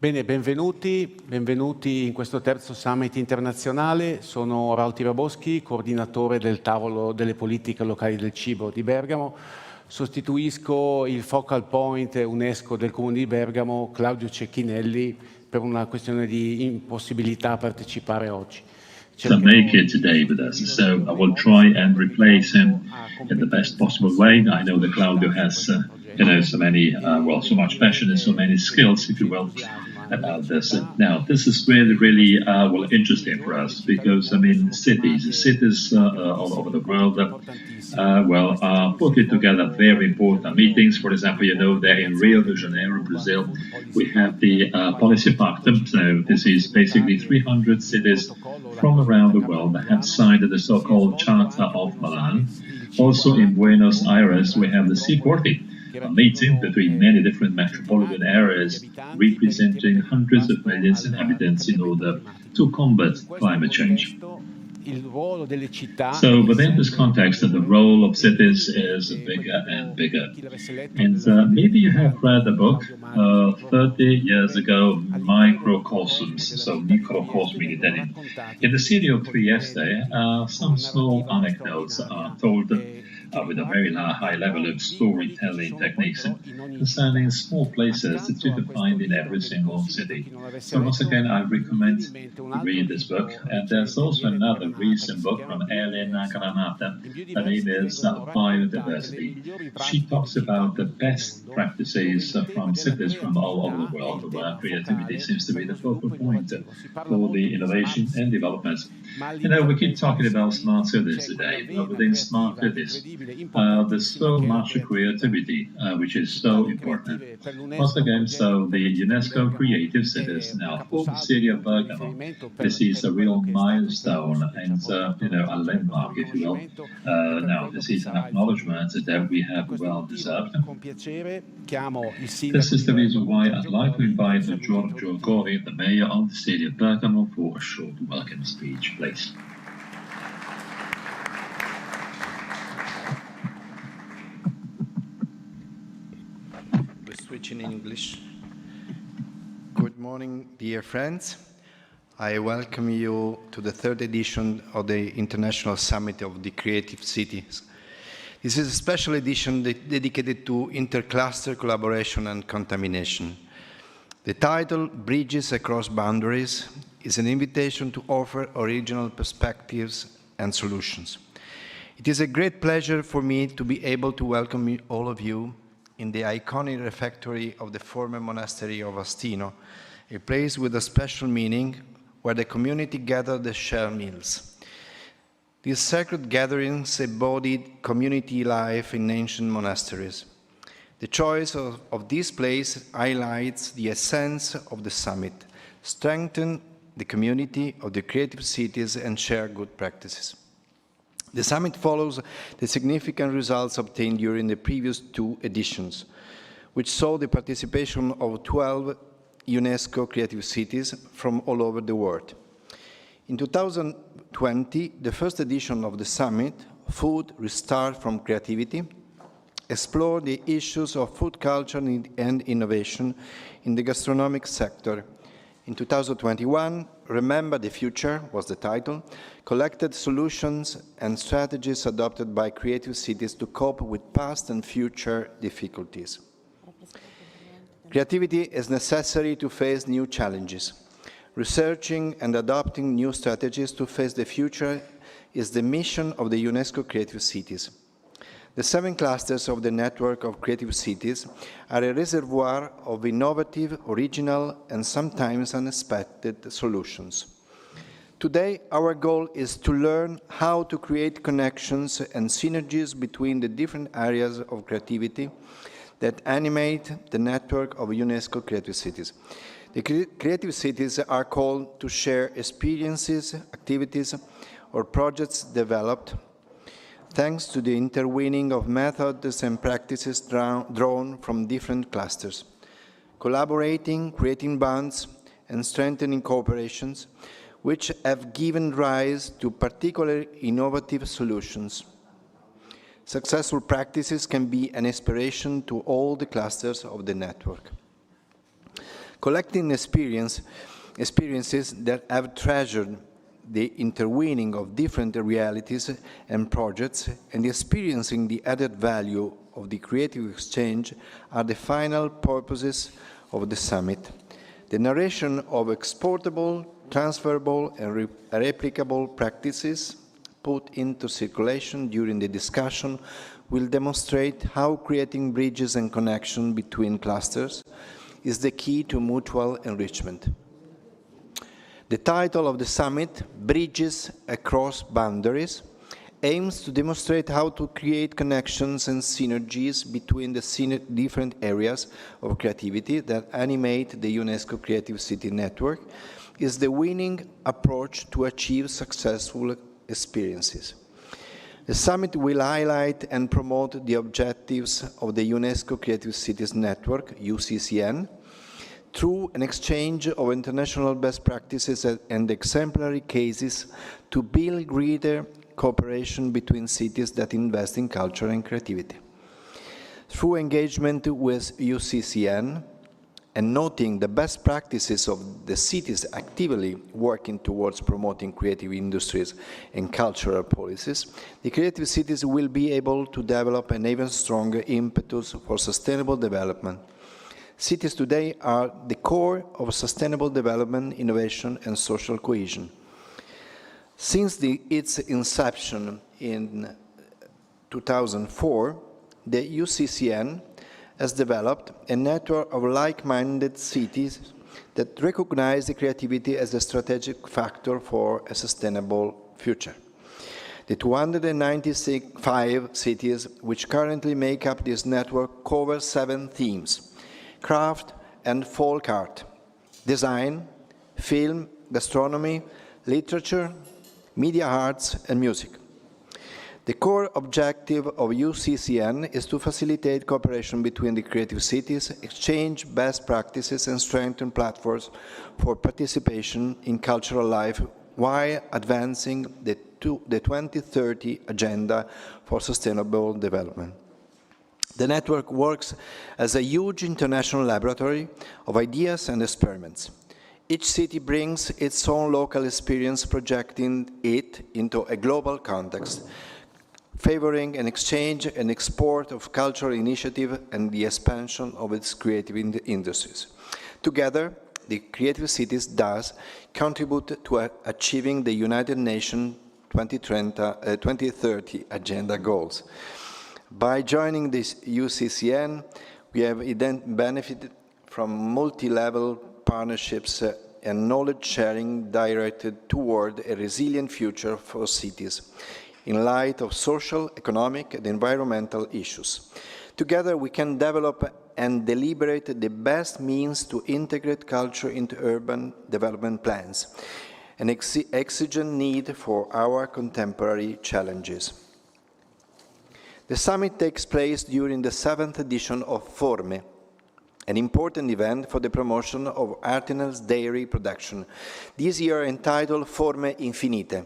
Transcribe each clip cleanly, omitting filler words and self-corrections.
Bene, benvenuti in questo terzo summit internazionale. Sono Raul Tiraboschi, coordinatore del tavolo delle politiche locali del cibo di Bergamo. Sostituisco il focal point UNESCO del Comune di Bergamo, Claudio Cecchinelli, per una questione di impossibilità a partecipare oggi. To make it today with us, so I will try and replace him in the best possible way. I know that Claudio has, so many, so much passion and so many skills, if you will, about this. Now, this is really, interesting for us because, cities all over the world, are putting together very important meetings. For example, there in Rio de Janeiro, Brazil, we have the Policy Pactum. So this is basically 300 cities from around the world that have signed the so-called Charter of Milan. Also in Buenos Aires, we have the C40, a meeting between many different metropolitan areas representing hundreds of millions of inhabitants in order to combat climate change. So within this context, the role of cities is bigger and bigger. And maybe you have read the book 30 years ago, Microcosms, so microcosm in Italian. In the city of Trieste, some small anecdotes are told with a very high level of storytelling techniques concerning small places that you can find in every single city. So once again, I recommend to read this book. And there's also another recent book from Elena Granata. Her name is Biodiversity. She talks about the best practices from cities from all over the world, where creativity seems to be the focal point for the innovation and development. We keep talking about smart cities today. Within smart cities, there's so much creativity, which is so important. Once again, so the UNESCO Creative Cities now for the city of Bergamo. This is a real milestone and a landmark, if you will. Now, this is an acknowledgement that we have well deserved. This is the reason why I'd like to invite Giorgio Gori, the mayor of the city of Bergamo, for a short welcome speech, please. In English. Good morning, dear friends. I welcome you to the third edition of the International Summit of the Creative Cities. This is a special edition dedicated to intercluster collaboration and contamination. The title, Bridges Across Boundaries, is an invitation to offer original perspectives and solutions. It is a great pleasure for me to be able to welcome all of you in the iconic refectory of the former monastery of Astino, a place with a special meaning where the community gathered to share meals. These sacred gatherings embodied community life in ancient monasteries. The choice of this place highlights the essence of the summit, strengthen the community of the creative cities and share good practices. The summit follows the significant results obtained during the previous two editions, which saw the participation of 12 UNESCO creative cities from all over the world. In 2020, the first edition of the summit, Food Restart from Creativity, explored the issues of food culture and innovation in the gastronomic sector. In 2021, Remember the Future was the title, collected solutions and strategies adopted by creative cities to cope with past and future difficulties. Creativity is necessary to face new challenges. Researching and adopting new strategies to face the future is the mission of the UNESCO Creative Cities. The 7 clusters of the network of creative cities are a reservoir of innovative, original, and sometimes unexpected solutions. Today, our goal is to learn how to create connections and synergies between the different areas of creativity that animate the network of UNESCO Creative Cities. The creative cities are called to share experiences, activities, or projects developed thanks to the interweaving of methods and practices drawn from different clusters, collaborating, creating bonds, and strengthening cooperations, which have given rise to particularly innovative solutions. Successful practices can be an inspiration to all the clusters of the network. Collecting experiences that have treasured the interweaving of different realities and projects and experiencing the added value of the creative exchange are the final purposes of the summit. The narration of exportable, transferable, and replicable practices put into circulation during the discussion will demonstrate how creating bridges and connection between clusters is the key to mutual enrichment. The title of the summit, Bridges Across Boundaries, aims to demonstrate how to create connections and synergies between the different areas of creativity that animate the UNESCO Creative City Network is the winning approach to achieve successful experiences. The summit will highlight and promote the objectives of the UNESCO Creative Cities Network, UCCN, through an exchange of international best practices and exemplary cases to build greater cooperation between cities that invest in culture and creativity. Through engagement with UCCN and noting the best practices of the cities actively working towards promoting creative industries and cultural policies, the creative cities will be able to develop an even stronger impetus for sustainable development. Cities today are the core of sustainable development, innovation, and social cohesion. Since its inception in 2004, the UCCN has developed a network of like-minded cities that recognize the creativity as a strategic factor for a sustainable future. The 295 cities which currently make up this network cover 7 themes: craft and folk art, design, film, gastronomy, literature, media arts, and music. The core objective of UCCN is to facilitate cooperation between the creative cities, exchange best practices, and strengthen platforms for participation in cultural life while advancing the 2030 Agenda for Sustainable Development. The network works as a huge international laboratory of ideas and experiments. Each city brings its own local experience, projecting it into a global context, favoring an exchange and export of cultural initiative and the expansion of its creative industries. Together, the creative cities thus contribute to achieving the United Nations 2030 Agenda goals. By joining this UCCN, we have benefited from multi-level partnerships and knowledge sharing directed toward a resilient future for cities in light of social, economic, and environmental issues. Together, we can develop and deliberate the best means to integrate culture into urban development plans, an exigent need for our contemporary challenges. The summit takes place during the 7th edition of Forme, an important event for the promotion of artisanal dairy production, this year entitled Forme Infinite,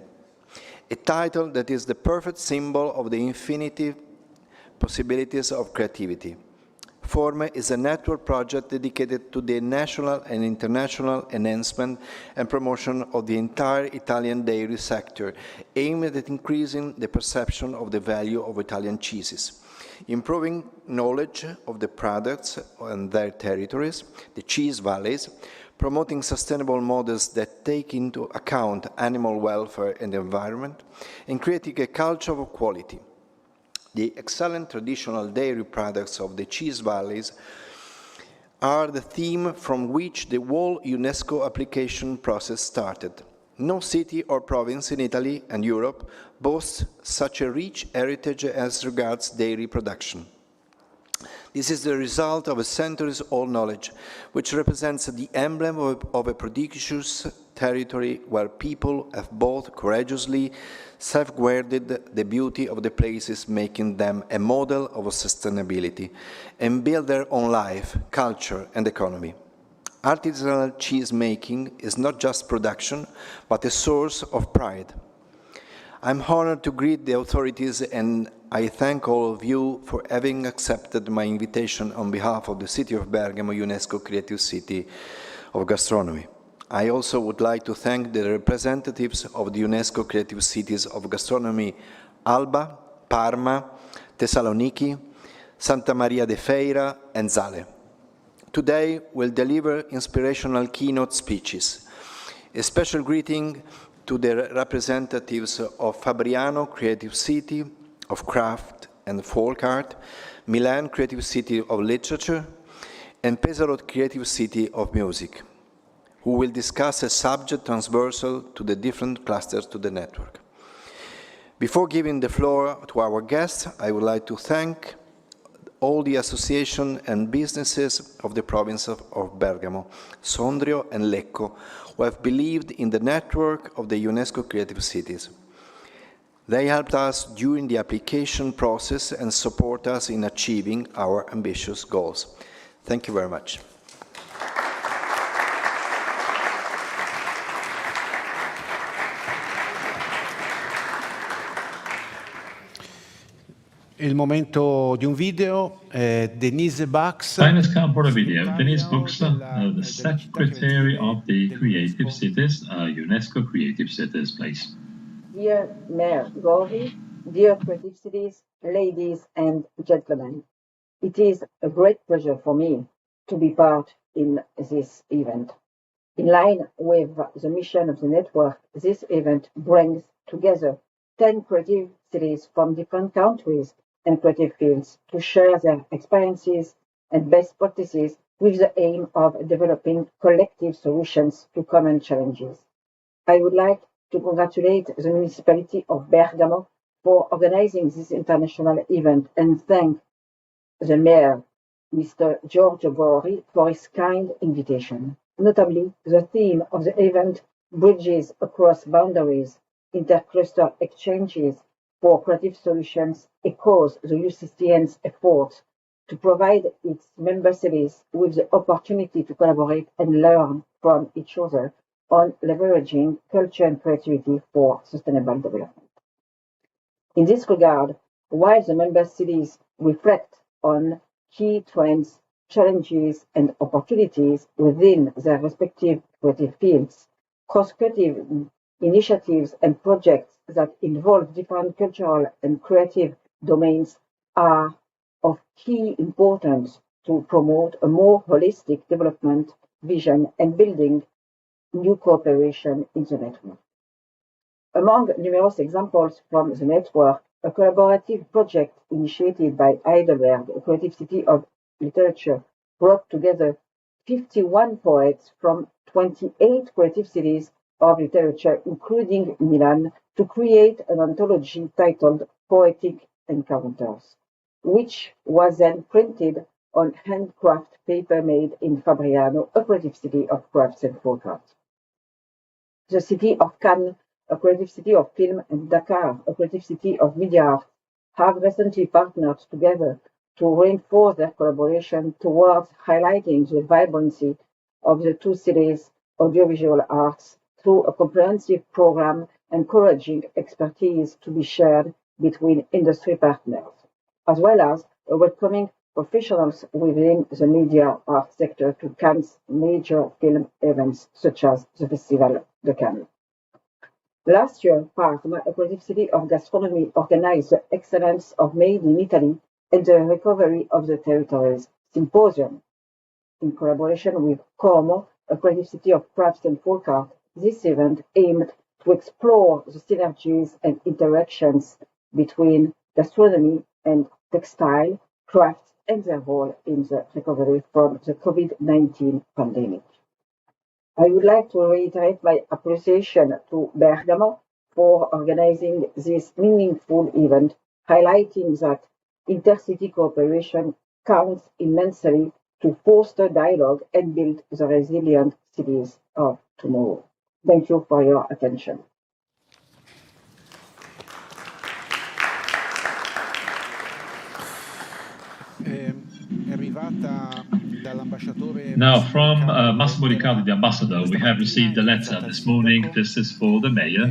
a title that is the perfect symbol of the infinite possibilities of creativity. Forme is a network project dedicated to the national and international enhancement and promotion of the entire Italian dairy sector, aimed at increasing the perception of the value of Italian cheeses, improving knowledge of the products and their territories, the cheese valleys, promoting sustainable models that take into account animal welfare and the environment, and creating a culture of quality. The excellent traditional dairy products of the cheese valleys are the theme from which the whole UNESCO application process started. No city or province in Italy and Europe boasts such a rich heritage as regards dairy production. This is the result of a centuries-old knowledge, which represents the emblem of a prodigious territory where people have both courageously safeguarded the beauty of the places, making them a model of sustainability, and build their own life, culture, and economy. Artisanal cheese making is not just production, but a source of pride. I'm honored to greet the authorities and I thank all of you for having accepted my invitation on behalf of the City of Bergamo UNESCO Creative City of Gastronomy. I also would like to thank the representatives of the UNESCO Creative Cities of Gastronomy Alba, Parma, Thessaloniki, Santa Maria de Feira, and Zale. Today, we'll deliver inspirational keynote speeches. A special greeting to the representatives of Fabriano Creative City of Craft and Folk Art, Milan Creative City of Literature, and Pesaro Creative City of Music, who will discuss a subject transversal to the different clusters to the network. Before giving the floor to our guests, I would like to thank all the associations and businesses of the province of Bergamo, Sondrio and Lecco, who have believed in the network of the UNESCO Creative Cities. They helped us during the application process and support us in achieving our ambitious goals. Thank you very much. Il momento di un video, Denise Bax. Time has come for a video. Denise Bax, the Secretary of the Creative Cities, UNESCO Creative Cities, please. Dear Mayor Gori, dear Creative Cities, ladies and gentlemen, it is a great pleasure for me to be part in this event. In line with the mission of the network, this event brings together 10 creative cities from different countries and creative fields to share their experiences and best practices with the aim of developing collective solutions to common challenges. I would like to congratulate the municipality of Bergamo for organizing this international event and thank the mayor, Mr. Giorgio Gori, for his kind invitation. Notably, the theme of the event, Bridges Across Boundaries, Intercluster Exchanges for Creative Solutions, echoes the UCCN's efforts to provide its member cities with the opportunity to collaborate and learn from each other on leveraging culture and creativity for sustainable development. In this regard, while the member cities reflect on key trends, challenges, and opportunities within their respective creative fields, cross-creative initiatives and projects that involve different cultural and creative domains are of key importance to promote a more holistic development vision and building new cooperation in the network. Among numerous examples from the network, a collaborative project initiated by Heidelberg, a creative city of literature, brought together 51 poets from 28 creative cities of literature, including Milan, to create an anthology titled Poetic Encounters, which was then printed on handcraft paper made in Fabriano, a creative city of crafts and folk art. The city of Cannes, a creative city of film, and Dakar, a creative city of media art, have recently partnered together to reinforce their collaboration towards highlighting the vibrancy of the two cities' audiovisual arts through a comprehensive program encouraging expertise to be shared between industry partners, as well as welcoming professionals within the media art sector to Cannes' major film events such as the Festival de Cannes. Last year, Parma, a creative city of gastronomy, organized the Excellence of Made in Italy and the Recovery of the Territories Symposium. In collaboration with Como, a creative city of crafts and folk art, this event aimed to explore the synergies and interactions between gastronomy and textile, crafts, and their role in the recovery from the COVID-19 pandemic. I would like to reiterate my appreciation to Bergamo for organizing this meaningful event, highlighting that intercity cooperation counts immensely to foster dialogue and build the resilient cities of tomorrow. Thank you for your attention. Now, from Massimo Riccardi, the ambassador, we have received a letter this morning. This is for the mayor.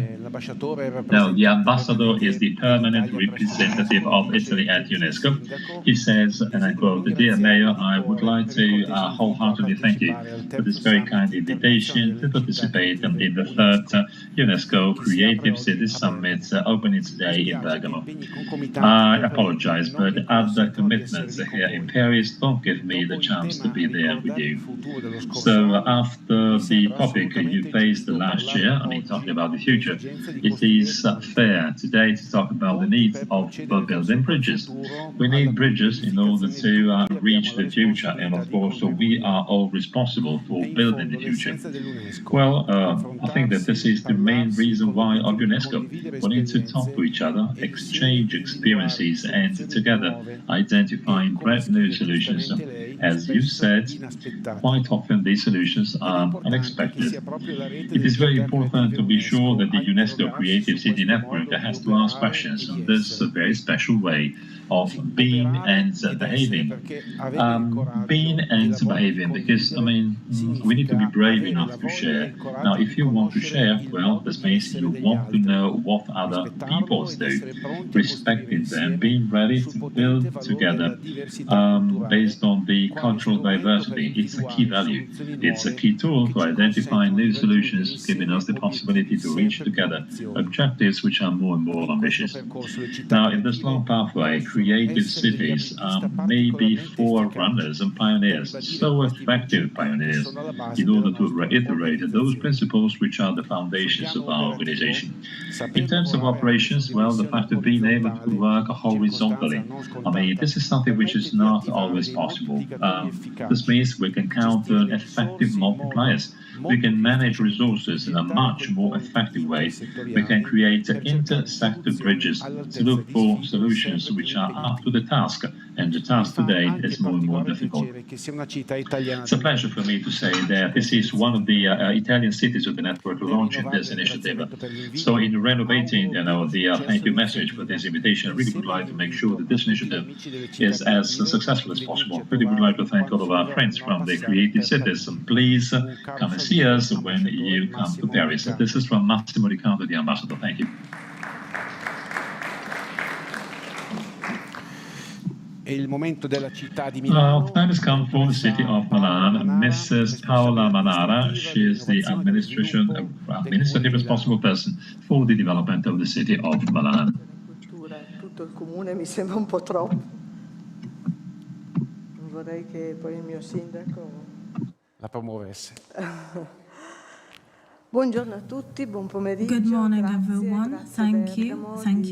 Now, the ambassador is the permanent representative of Italy at UNESCO. He says, and I quote, "Dear Mayor, I would like to wholeheartedly thank you for this very kind invitation to participate in the third UNESCO Creative Cities Summit opening today in Bergamo. I apologize, but other commitments here in Paris don't give me the chance to be there with you. So after the topic you faced last year, I mean, talking about the future, it is fair today to talk about the needs of building bridges. We need bridges in order to reach the future, and of course, we are all responsible for building the future. Well, I think that this is the main reason why of UNESCO. We need to talk to each other, exchange experiences, and together identify brand new solutions. As you said, quite often these solutions are unexpected. It is very important to be sure that the UNESCO Creative City Network has to ask questions in this very special way of being and behaving. Being and behaving, because, I mean, we need to be brave enough to share. Now, if you want to share, well, this means you want to know what other peoples do, respecting them, being ready to build together based on the cultural diversity. It's a key value. It's a key tool to identify new solutions, giving us the possibility to reach together objectives which are more and more ambitious. Now, in this long pathway, creative cities are maybe forerunners and pioneers, so effective pioneers, in order to reiterate those principles which are the foundations of our organization. In terms of operations, well, the fact of being able to work horizontally, I mean, this is something which is not always possible. This means we can count on effective multipliers. We can manage resources in a much more effective way. We can create inter-sector bridges to look for solutions which are up to the task, and the task today is more and more difficult. It's a pleasure for me to say that this is one of the Italian cities of the network launching this initiative. So in renovating, the thank you message for this invitation, I really would like to make sure that this initiative is as successful as possible. I really would like to thank all of our friends from the creative cities, and please come and see us when you come to Paris. This is from Massimo Riccardi, the ambassador. Thank you. Time has come for the city of Milan. Mrs. Paola Manara, she is the administrative responsible person for the development of the city of Milan. Tutto il comune mi sembra un po' troppo. Non vorrei che poi il mio sindaco la promuovesse. Buongiorno a tutti, buon pomeriggio. Good morning, everyone. Thank you,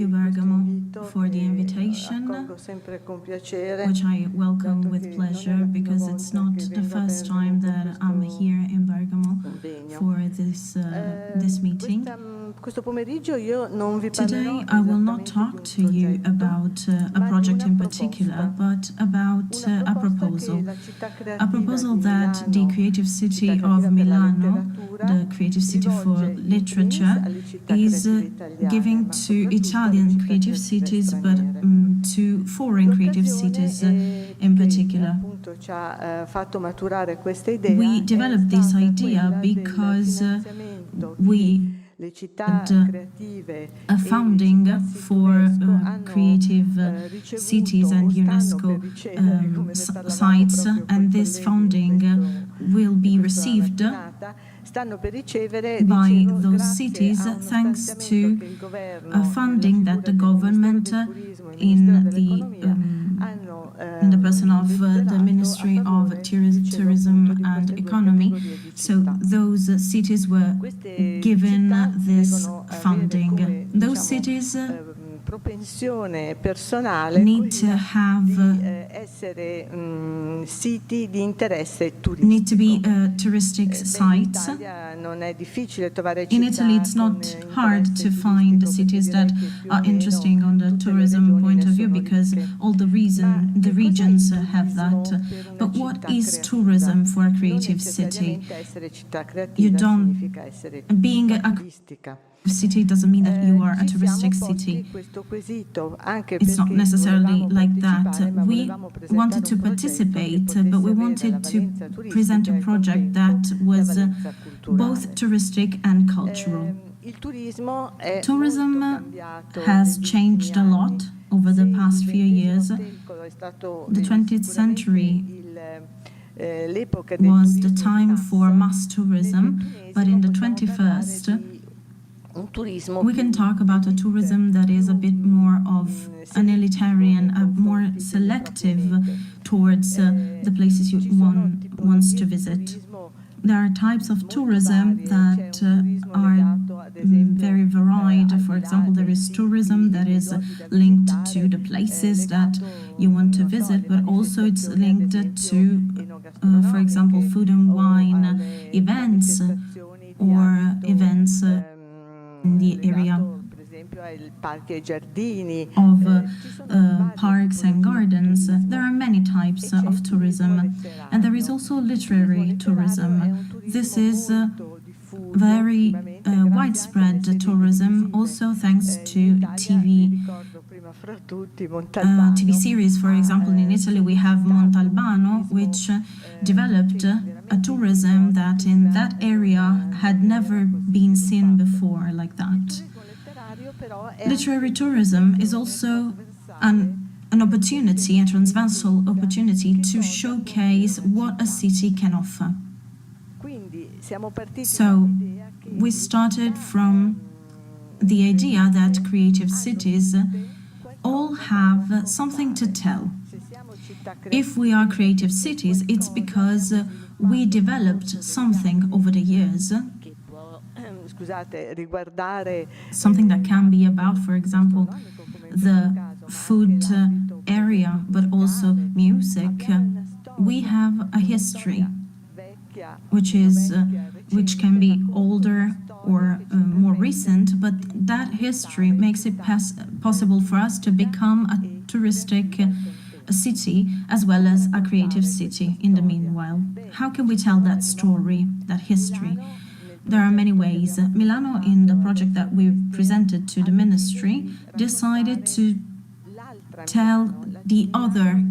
Bergamo, for the invitation, which I welcome with pleasure, because it's not the first time that I'm here in Bergamo for this meeting. Today, I will not talk to you about a project in particular, but about a proposal that the Creative City of Milano, the Creative City for Literature, is giving to Italian creative cities, but to foreign creative cities in particular. We developed this idea because we had a founding for creative cities and UNESCO sites, and this funding will be received by those cities thanks to funding that the government in the person of the Ministry of Tourism and Economy. So those cities were given this funding. Those cities need to have need to be touristic sites. In Italy, it's not hard to find cities that are interesting on the tourism point of view, because all the regions have that. But what is tourism for a creative city? city doesn't mean that you are a touristic city. It's not necessarily like that. We wanted to participate, but we wanted to present a project that was both touristic and cultural. Tourism has changed a lot over the past few years. The 20th century was the time for mass tourism, but in the 21st, we can talk about a tourism that is a bit more of an elitarian, more selective towards the places one wants to visit. There are types of tourism that are very varied. For example, there is tourism that is linked to the places that you want to visit, but also it's linked to, for example, food and wine events or events in the area of parks and gardens. There are many types of tourism, and there is also literary tourism. This is very widespread tourism, also thanks to TV series. For example, in Italy we have Montalbano, which developed a tourism that in that area had never been seen before like that. Literary tourism is also an opportunity, a transversal opportunity to showcase what a city can offer. So we started from the idea that creative cities all have something to tell. If we are creative cities, it's because we developed something over the years, something that can be about, for example, the food area, but also music. We have a history which can be older or more recent, but that history makes it possible for us to become a touristic city as well as a creative city in the meanwhile. How can we tell that story, that history? There are many ways. Milano, in the project that we presented to the ministry, decided to tell the other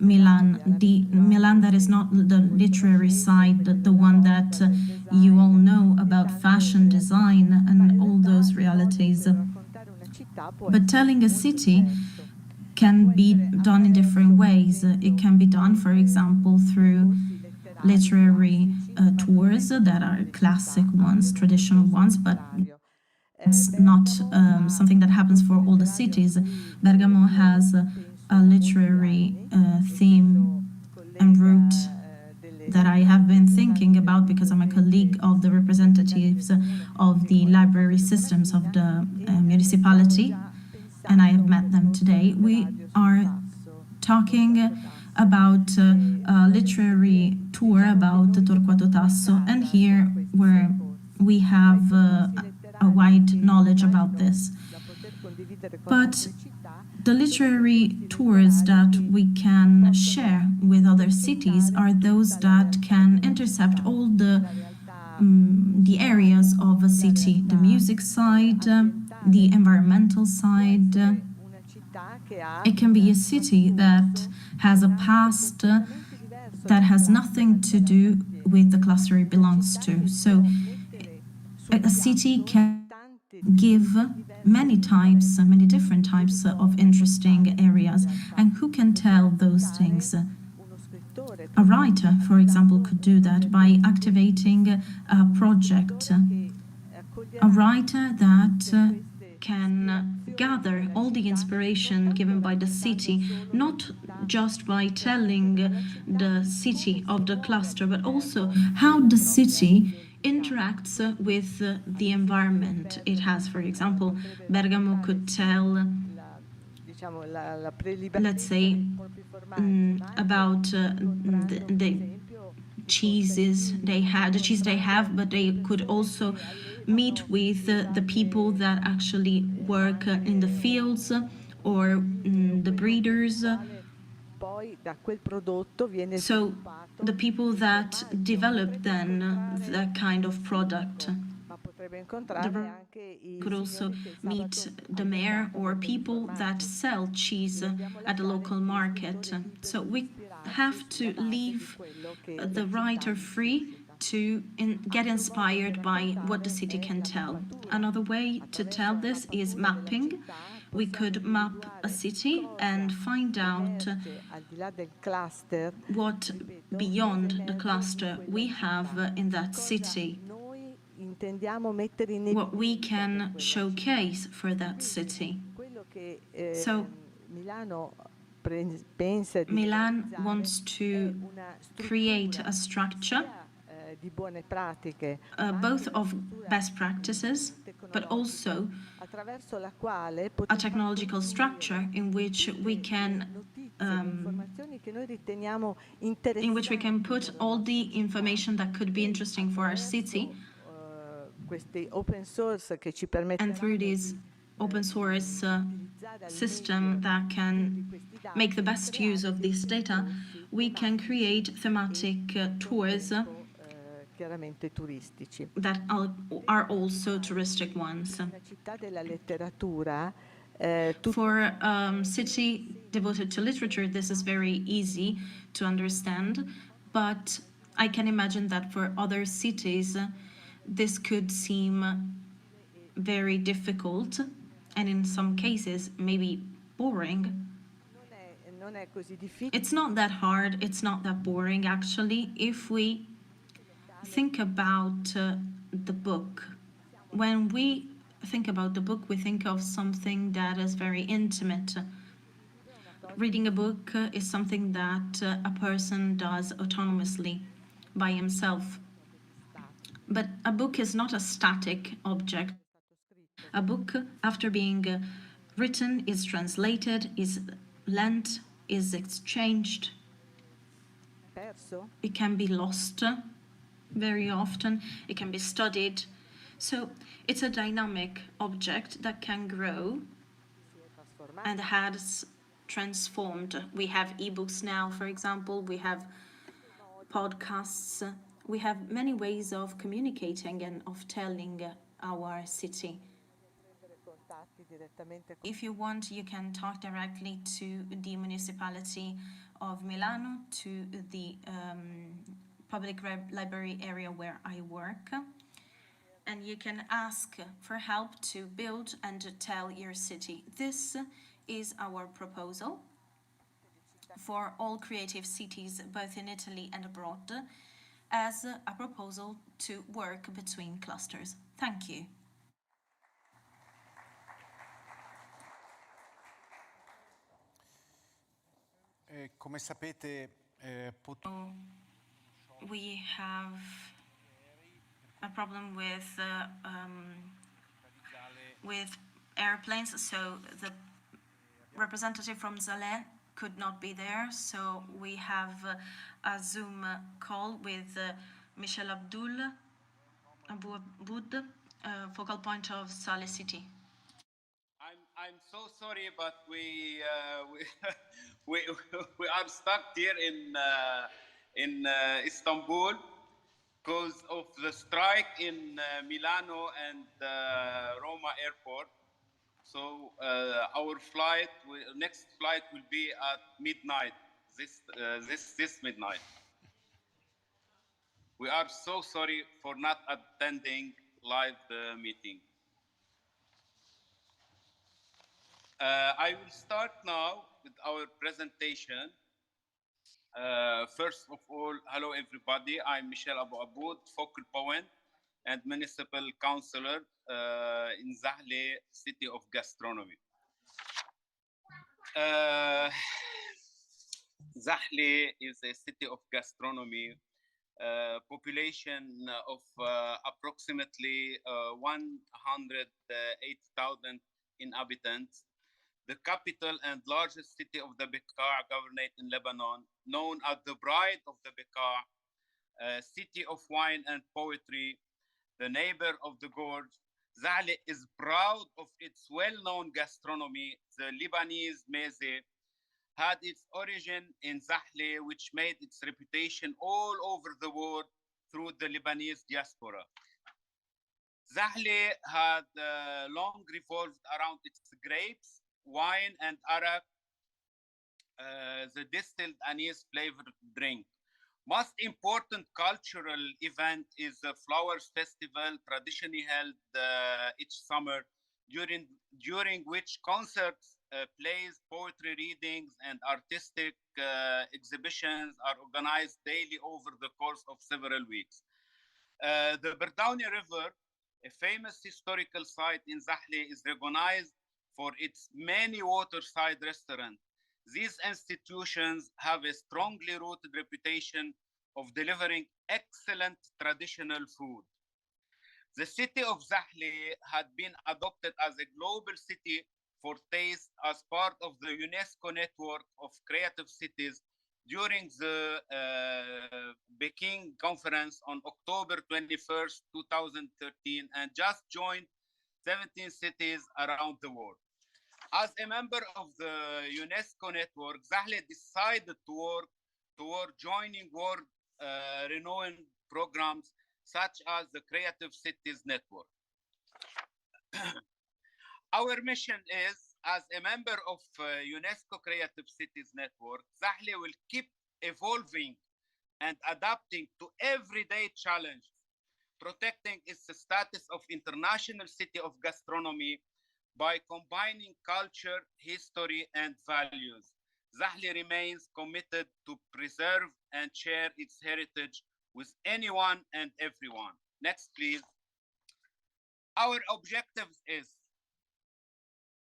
Milan, the Milan that is not the literary side, the one that you all know about fashion, design, and all those realities. But telling a city can be done in different ways. It can be done, for example, through literary tours that are classic ones, traditional ones, but it's not something that happens for all the cities. Bergamo has a literary theme and route that I have been thinking about because I'm a colleague of the representatives of the library systems of the municipality, and I have met them today. We are talking about a literary tour about Torquato Tasso, and here where we have a wide knowledge about this. But the literary tours that we can share with other cities are those that can intercept all the areas of a city, the music side, the environmental side. It can be a city that has a past that has nothing to do with the cluster it belongs to. So a city can give many different types of interesting areas. And who can tell those things? A writer, for example, could do that by activating a project. A writer that can gather all the inspiration given by the city, not just by telling the city of the cluster, but also how the city interacts with the environment it has. For example, Bergamo could tell, let's say, about the cheeses they had, the cheese they have, but they could also meet with the people that actually work in the fields or the breeders. So the people that develop then that kind of product. could also meet the mayor or people that sell cheese at the local market. So we have to leave the writer free to get inspired by what the city can tell. Another way to tell this is mapping. We could map a city and find out what beyond the cluster we have in that city, what we can showcase for that city. So Milan wants to create a structure both of best practices, but also a technological structure in which we can put all the information that could be interesting for our city. And through this open source system that can make the best use of this data, we can create thematic tours that are also touristic ones. For a city devoted to literature, this is very easy to understand, but I can imagine that for other cities, this could seem very difficult and in some cases maybe boring. It's not that hard, it's not that boring actually, if we think about the book. When we think about the book, we think of something that is very intimate. Reading a book is something that a person does autonomously by himself. But a book is not a static object. A book, after being written, is translated, is lent, is exchanged. It can be lost very often. It can be studied. So it's a dynamic object that can grow and has transformed. We have ebooks now, for example. We have podcasts. We have many ways of communicating and of telling our city. If you want, you can talk directly to the municipality of Milano, to the public library area where I work, and you can ask for help to build and to tell your city. This is our proposal for all creative cities, both in Italy and abroad, as a proposal to work between clusters. Thank you. Come sapete, we have a problem with airplanes, so the representative from Zalè could not be there, so we have a Zoom call with Michel Abu Aboud, focal point of Salé City. I'm so sorry, but we we are stuck here in Istanbul because of the strike in Milano and Roma airport. So our next flight will be at midnight. This midnight. We are so sorry for not attending live the meeting. I will start now with our presentation. First of all, hello everybody. I'm Michel Abu Aboud, focal point and municipal councillor in Zahle, City of Gastronomy. Zahle is a city of gastronomy, population of approximately 108,000 inhabitants. The capital and largest city of the Bekaa Governorate in Lebanon, known as the Bride of the Bekaa, city of wine and poetry, the neighbor of the gorge. Zahle is proud of its well-known gastronomy. The Lebanese meze had its origin in Zahle, which made its reputation all over the world through the Lebanese diaspora. Zahle had long revolved around its grapes, wine, and arak, the distilled anise flavored drink. Most important cultural event is the Flowers Festival, traditionally held each summer, during which concerts, plays, poetry readings, and artistic exhibitions are organized daily over the course of several weeks. The Berdownia River, a famous historical site in Zahle, is recognized for its many waterside restaurants. These institutions have a strongly rooted reputation of delivering excellent traditional food. The city of Zahle had been adopted as a global city for taste as part of the UNESCO network of creative cities during the Peking conference on October 21st, 2013, and just joined 17 cities around the world. As a member of the UNESCO network, Zahle decided to work toward joining world renowned programs such as the Creative Cities Network. Our mission is, as a member of UNESCO Creative Cities Network, Zahle will keep evolving and adapting to everyday challenges, protecting its status of international city of gastronomy by combining culture, history, and values. Zahle remains committed to preserve and share its heritage with anyone and everyone. Next, please. Our objective is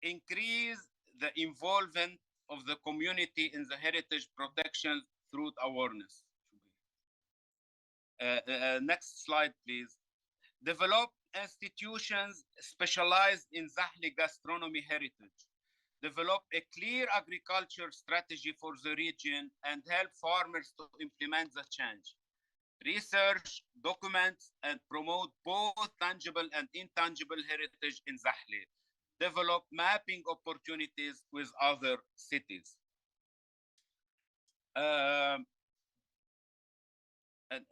increase the involvement of the community in the heritage protection through awareness. Next slide, please. Develop institutions specialized in Zahle gastronomy heritage. Develop a clear agriculture strategy for the region and help farmers to implement the change. Research, document, and promote both tangible and intangible heritage in Zahle. Develop mapping opportunities with other cities.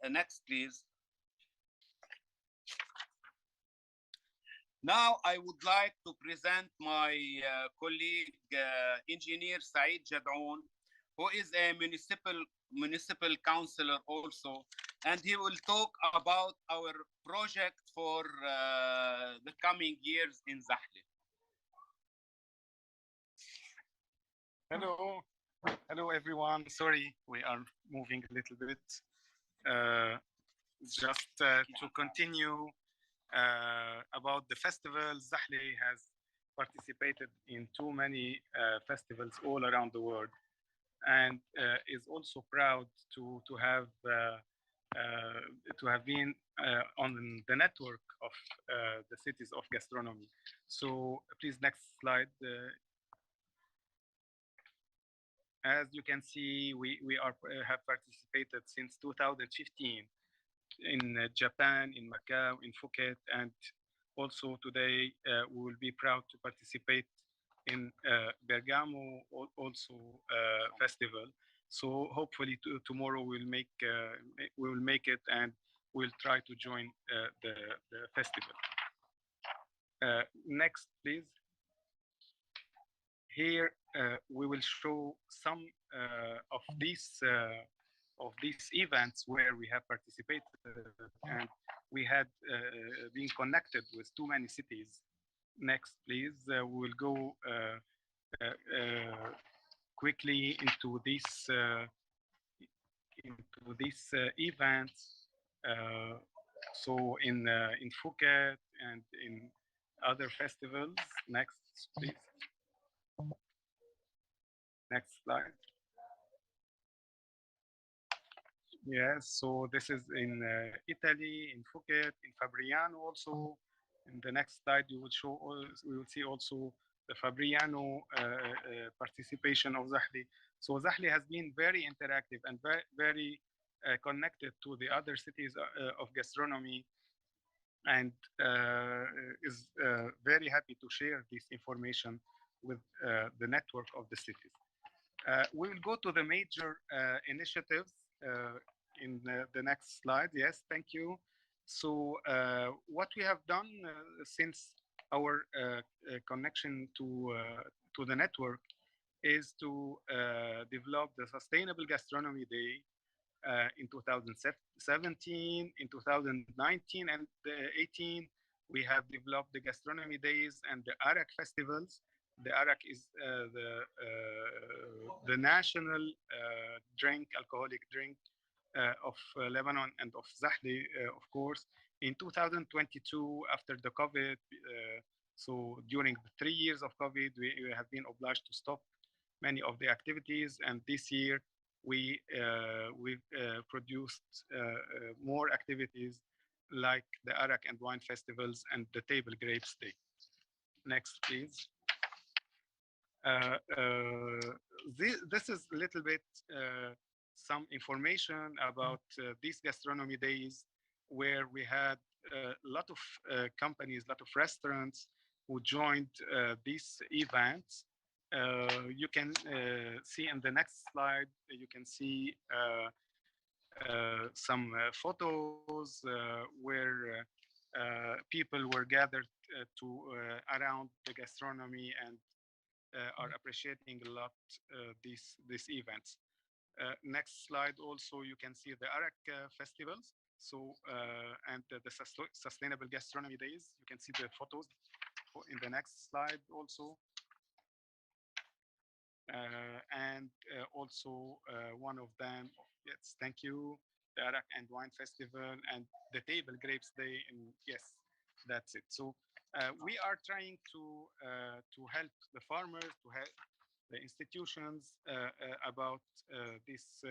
Next, please. Now, I would like to present my colleague, engineer Saeed Jad'oun, who is a municipal councillor also, and he will talk about our project for the coming years in Zahle. Hello everyone. Sorry, we are moving a little bit. Just to continue about the festival, Zahle has participated in too many festivals all around the world, and is also proud to have been on the network of the cities of gastronomy. So please, next slide. As you can see, we have participated since 2015 in Japan, in Macau, in Phuket, and also today we will be proud to participate in Bergamo also festival. So hopefully tomorrow we'll make it, and we'll try to join the festival. Next, please. Here we will show some of these events where we have participated, and we had been connected with too many cities. Next, please. We will go quickly into these events. So in Phuket and in other festivals. Next, please. Next slide. Yes, so this is in Italy, in Phuket, in Fabriano also. In the next slide, we will see also the Fabriano participation of Zahle. So Zahle has been very interactive and very connected to the other cities of gastronomy, and is very happy to share this information with the network of the cities. We will go to the major initiatives in the next slide. Yes, thank you. So what we have done since our connection to the network is to develop the Sustainable Gastronomy Day in 2017, in 2019 and 18. We have developed the gastronomy days and the Arak festivals. The Arak is the national alcoholic drink of Lebanon and of Zahle, of course. In 2022, after the COVID, so during the 3 years of COVID, we have been obliged to stop many of the activities. And this year, we've produced more activities like the Arak and wine festivals and the Table Grapes Day. Next, please. This is a little bit some information about these gastronomy days, where we had a lot of companies, a lot of restaurants who joined these events. You can see in the next slide, you can see some photos where people were gathered to around the gastronomy and are appreciating a lot these events. Next slide, also you can see the Arak festivals. So and the Sustainable Gastronomy Days. You can see the photos in the next slide also. And also one of them, yes, thank you, the Arak and Wine Festival and the Table Grapes Day. And yes, that's it. So we are trying to help the farmers, to help the institutions about this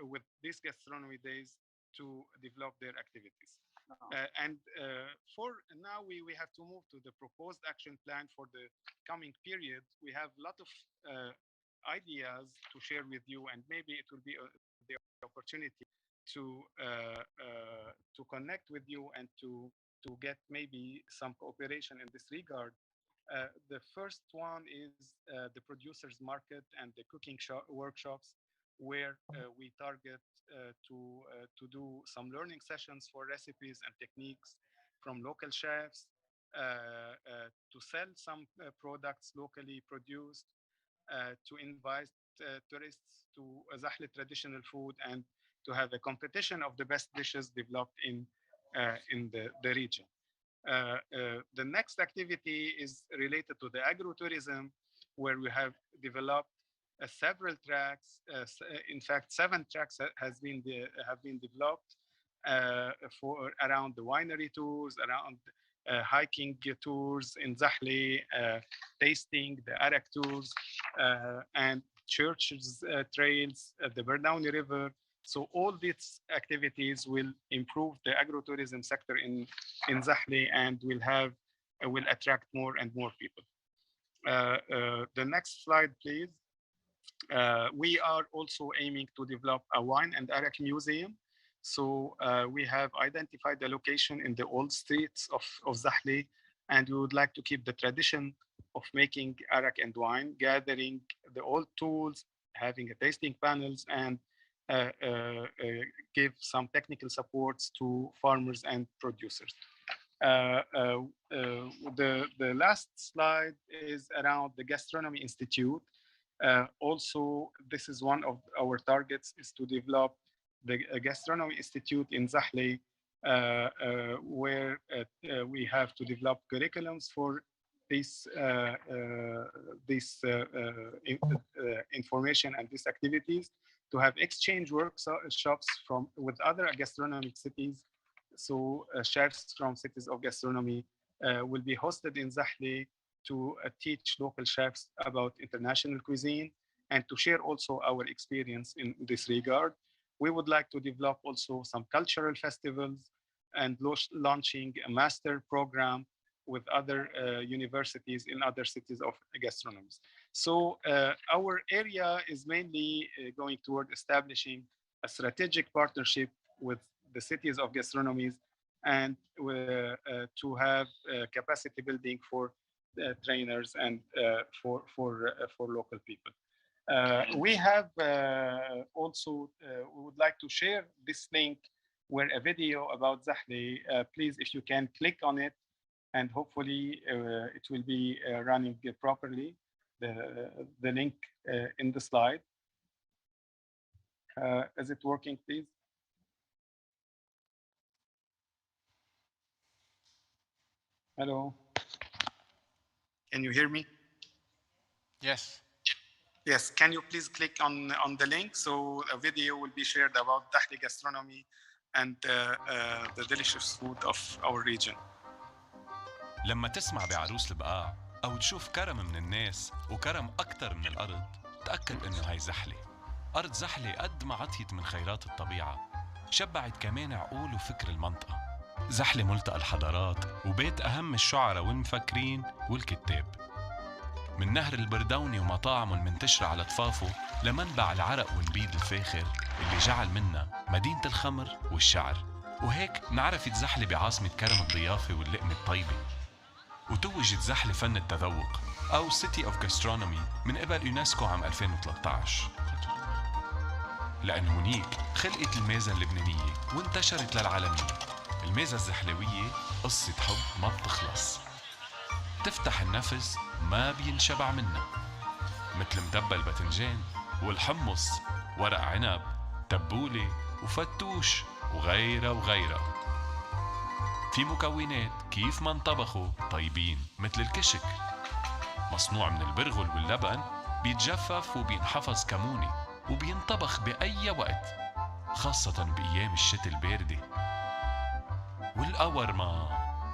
with these gastronomy days to develop their activities. And for now, we have to move to the proposed action plan for the coming period. We have a lot of ideas to share with you, and maybe it will be the opportunity to connect with you and to get maybe some cooperation in this regard. The first one is the producers market and the cooking workshops, where we target to do some learning sessions for recipes and techniques from local chefs, to sell some products locally produced, to invite tourists to Zahle traditional food, and to have a competition of the best dishes developed in the region. The next activity is related to the agro-tourism, where we have developed several tracks. In fact, 7 tracks have been developed for around the winery tours, around hiking tours in Zahle, tasting the Arak tours, and churches trails at the Bernauni River. So all these activities will improve the agro-tourism sector in Zahle, and will attract more and more people. The next slide, please. We are also aiming to develop a wine and Arak museum. So we have identified the location in the old streets of Zahle, and we would like to keep the tradition of making Arak and wine, gathering the old tools, having a tasting panels, and give some technical supports to farmers and producers. The last slide is around the Gastronomy Institute. Also, this is one of our targets, is to develop the Gastronomy Institute in Zahle, where we have to develop curriculums for this information and these activities, to have exchange workshops with other gastronomic cities. So chefs from cities of gastronomy will be hosted in Zahle to teach local chefs about international cuisine, and to share also our experience in this regard. We would like to develop also some cultural festivals and launching a master program with other universities in other cities of gastronomy. So our area is mainly going toward establishing a strategic partnership with the cities of gastronomies, and to have capacity building for trainers and for local people. We have also, we would like to share this link where a video about Zahle, please, if you can click on it, and hopefully it will be running properly, the link in the slide. Is it working, please? Hello. Can you hear me? Yes. Yes, can you please click on the link so a video will be shared about Dakhli gastronomy and the delicious food of our region. لما تسمع بعروس البقاع أو تشوف كرم من الناس وكرم أكتر من الأرض تأكد إنه هاي زحلة. أرض زحلة قد ما عطيت من خيرات الطبيعة شبعت كمان عقول وفكر المنطقة. زحلة ملتقى الحضارات وبيت أهم الشعراء والمفكرين والكتاب. من نهر البردوني ومطاعمه المنتشرة على طفافه لمنبع العرق والبيض الفاخر اللي جعل منا مدينة الخمر والشعر. وهيك نعرفت زحلة بعاصمة كرم الضيافة واللقمة الطيبة. وتوجت زحلة فن التذوق أو City of Gastronomy من قبل يونسكو عام 2013. لأن هنيك خلقت الميزة اللبنانية وانتشرت للعالمية. الميزة الزحلوية قصة حب ما بتخلص، تفتح النفس ما بينشبع منها، مثل مدبل الباذنجان والحمص، ورق عنب، تبولة وفتوش وغيرها وغيرها. في مكونات كيف ما انطبخوا طيبين مثل الكشك، مصنوع من البرغل واللبن، بيتجفف وبينحفظ كموني وبينطبخ بأي وقت، خاصة بأيام الشتاء الباردة.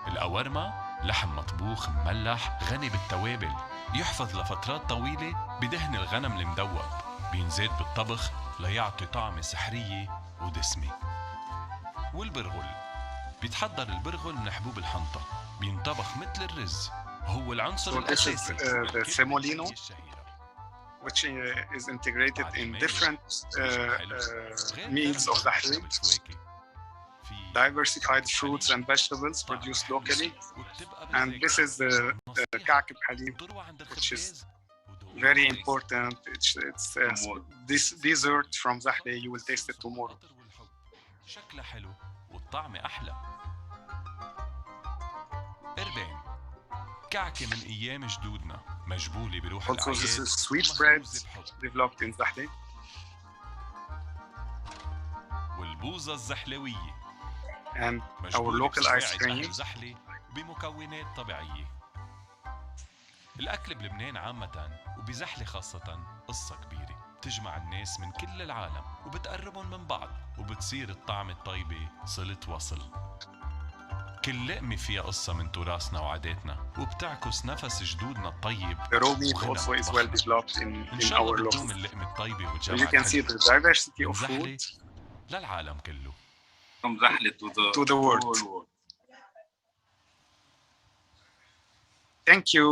القورمة لحم مطبوخ مملح غني بالتوابل، يحفظ لفترات طويلة بدهن الغنم المدوب، بينزاد بالطبخ ليعطي طعم سحرية ودسمة. والبرغل بيتحضر البرغل من حبوب الحنطة، بينطبخ مثل الرز، هو العنصر الأساسي. The semolino, which is integrated in different meals of Dakhli. Diversified fruits and vegetables produced locally, and this is the ka'kib halim, which is very important. It's this dessert from Zahle. You will taste it tomorrow. شكله حلو والطعم أحلى. إربان كعكة من أيام جدودنا، مجبولة بروح الأعياد. Also, this is sweet bread developed in Zahle. والبوظة الزحلوية and our local ice cream. زحلة بمكونات طبيعية. الأكل بلبنان عامة وبزحلة خاصة قصة كبيرة تجمع الناس من كل العالم وبتقربهم من بعض وبتصير الطعم الطيبة صلة وصل. كل لقمة فيها قصة من تراثنا وعاداتنا وبتعكس نفس جدودنا الطيب. The raw meat also is well developed in our local. اللقمة الطيبة والجمال. You can see the diversity of food للعالم كله. From Zahle to the world. Thank you,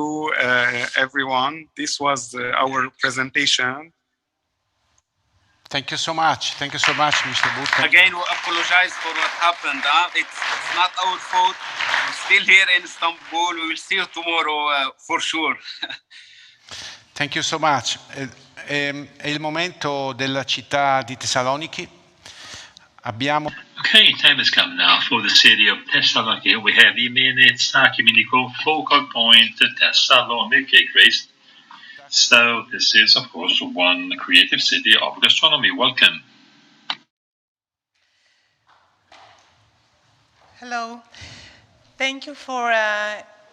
everyone. This was our presentation. Thank you so much. Thank you so much, Mr. Butka. Again, we apologize for what happened. It's not our fault. We're still here in Istanbul. We will see you tomorrow for sure. Thank you so much. È il momento della città di Thessaloniki. Okay, time has come now for the city of Thessaloniki. We have Imenet Sakiminiko, focal point Thessaloniki, Grace. So this is, of course, one creative city of gastronomy. Welcome. Hello. Thank you for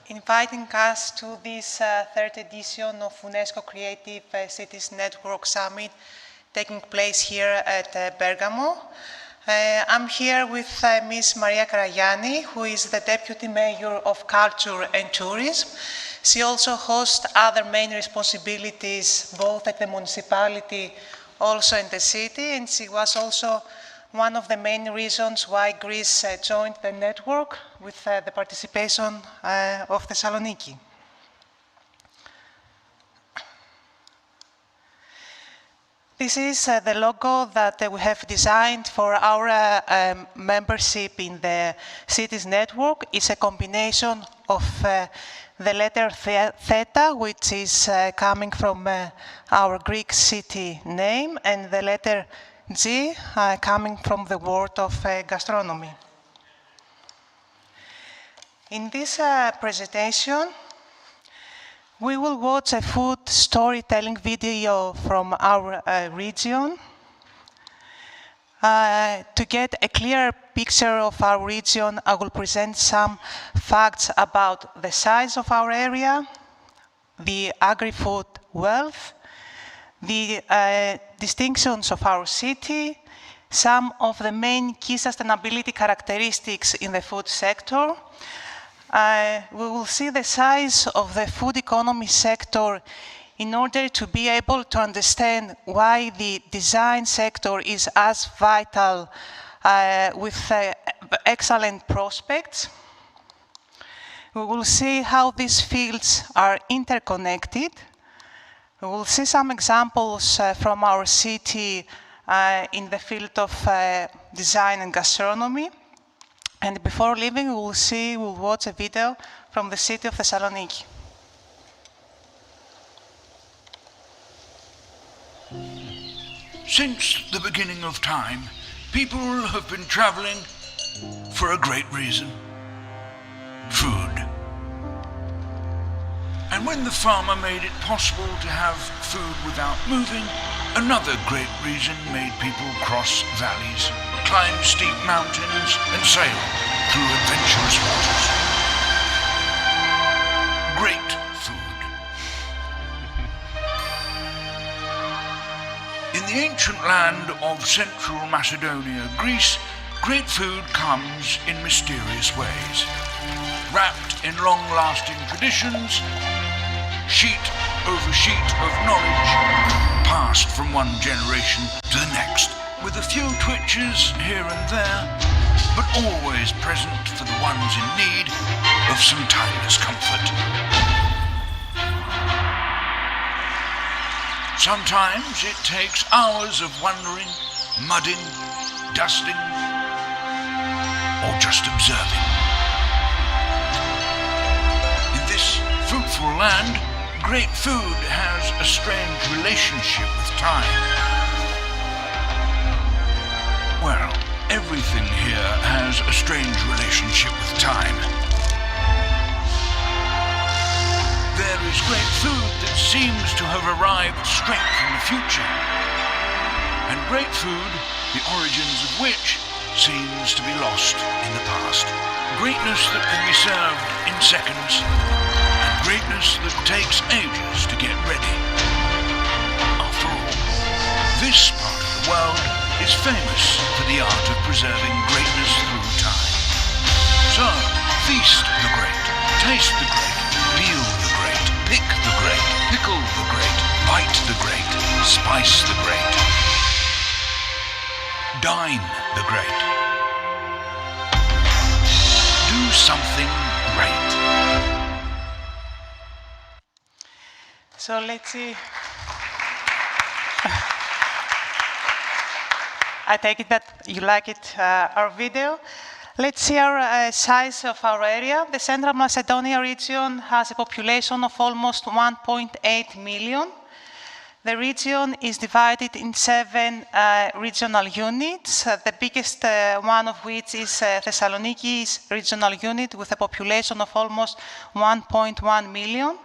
inviting us to this third edition of UNESCO Creative Cities Network Summit taking place here at Bergamo. I'm here with Ms. Maria Karayani, who is the Deputy Mayor of Culture and Tourism. She also hosts other main responsibilities, both at the municipality, also in the city, and she was also one of the main reasons why Greece joined the network with the participation of Thessaloniki. This is the logo that we have designed for our membership in the Cities Network. It's a combination of the letter theta, which is coming from our Greek city name, and the letter G, coming from the world of gastronomy. In this presentation, we will watch a food storytelling video from our region to get a clear picture of our region. I will present some facts about the size of our area, the agri-food wealth, the distinctions of our city, some of the main key sustainability characteristics in the food sector. We will see the size of the food economy sector in order to be able to understand why the design sector is as vital with excellent prospects. We will see how these fields are interconnected. We will see some examples from our city in the field of design and gastronomy. And before leaving, we'll watch a video from the city of Thessaloniki. Since the beginning of time, people have been traveling for a great reason: food. And when the farmer made it possible to have food without moving, another great reason made people cross valleys, climb steep mountains, and sail through adventurous waters. Great food. In the ancient land of Central Macedonia, Greece, great food comes in mysterious ways. Wrapped in long-lasting traditions, sheet over sheet of knowledge, passed from one generation to the next, with a few twitches here and there, but always present for the ones in need of some timeless comfort. Sometimes it takes hours of wandering, mudding, dusting, or just observing. In this fruitful land, great food has a strange relationship with time. Well, everything here has a strange relationship with time. There is great food that seems to have arrived straight from the future. And great food, the origins of which seems to be lost in the past. Greatness that can be served in seconds, and greatness that takes ages to get ready. After all, this part of the world is famous for the art of preserving greatness through time. So, feast the great, taste the great, peel the great, pick the great, pickle the great, bite the great, spice the great, dine the great. Do something great. So let's see. I take it that you like it, our video. Let's see our size of our area. The Central Macedonia region has a population of almost 1.8 million. The region is divided in 7 regional units, the biggest one of which is Thessaloniki's regional unit with a population of almost 1.1 million.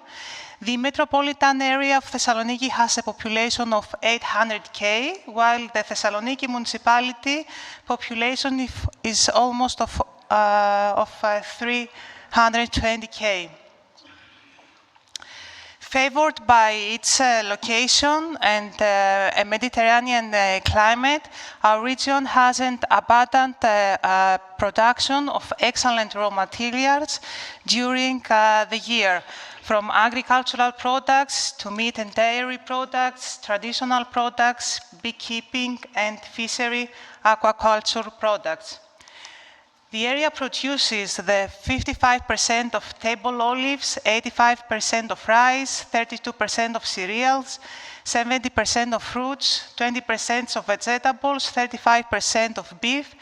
The metropolitan area of Thessaloniki has a population of 800,000, while the Thessaloniki municipality population is almost of 320,000. Favored by its location and a Mediterranean climate, our region has an abundant production of excellent raw materials during the year, from agricultural products to meat and dairy products, traditional products, beekeeping and fishery aquaculture products. The area produces the 55% of table olives, 85% of rice, 32% of cereals, 70% of fruits, 20% of vegetables, 35% of beef,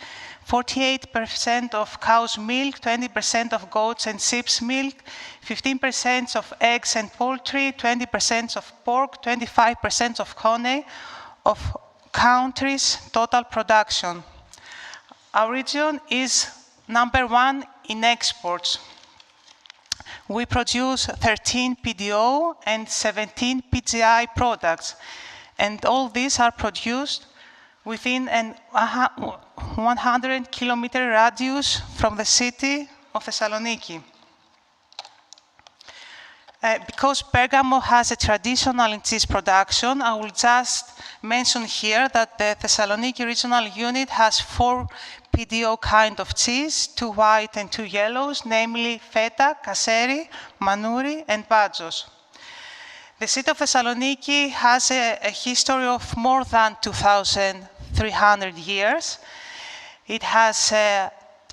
48% of cow's milk, 20% of goats and sheep's milk, 15% of eggs and poultry, 20% of pork, 25% of country's total production. Our region is #1 in exports. We produce 13 PDO and 17 PGI products, and all these are produced within a 100-kilometer radius from the city of Thessaloniki. Because Bergamo has a traditional cheese production, I will just mention here that the Thessaloniki regional unit has 4 PDO kind of cheese, 2 white and 2 yellows, namely Feta, Kasseri, Manouri, and Badjos. The city of Thessaloniki has a history of more than 2,300 years. It has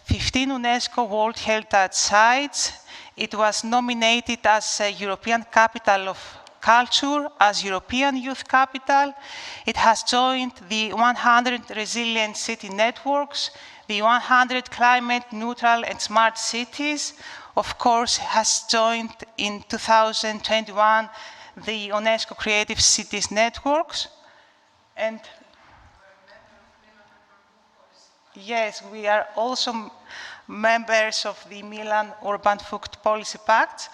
15 UNESCO World Heritage Sites. It was nominated as a European Capital of Culture, as European Youth Capital. It has joined the 100 Resilient City Networks, the 100 Climate Neutral and Smart Cities. Of course, has joined in 2021 the UNESCO Creative Cities Networks. And yes, we are also members of the Milan Urban Food Policy Pact.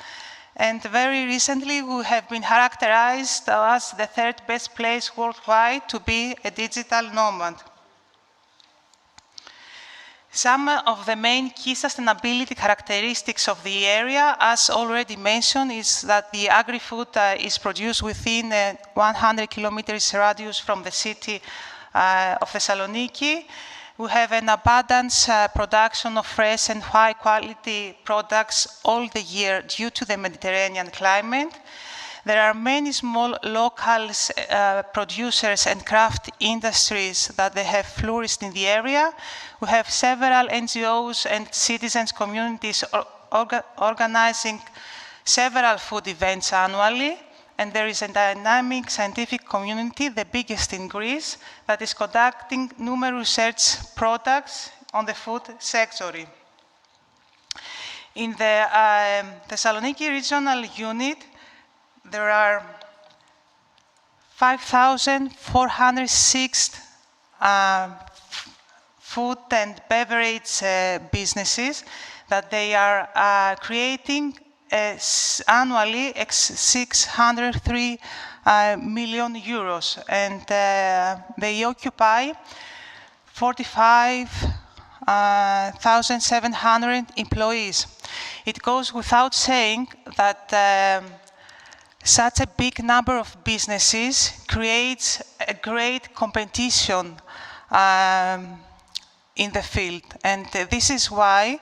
And very recently, we have been characterized as the 3rd best place worldwide to be a digital nomad. Some of the main key sustainability characteristics of the area, as already mentioned, is that the agri-food is produced within a 100 kilometers radius from the city of Thessaloniki. We have an abundance production of fresh and high-quality products all the year due to the Mediterranean climate. There are many small local producers and craft industries that they have flourished in the area. We have several NGOs and citizens communities organizing several food events annually. And there is a dynamic scientific community, the biggest in Greece, that is conducting numerous research projects on the food sector. In the Thessaloniki regional unit, there are 5,406 food and beverage businesses that they are creating annually 603 million euros, and they occupy 45,700 employees. It goes without saying that such a big number of businesses creates a great competition in the field, and this is why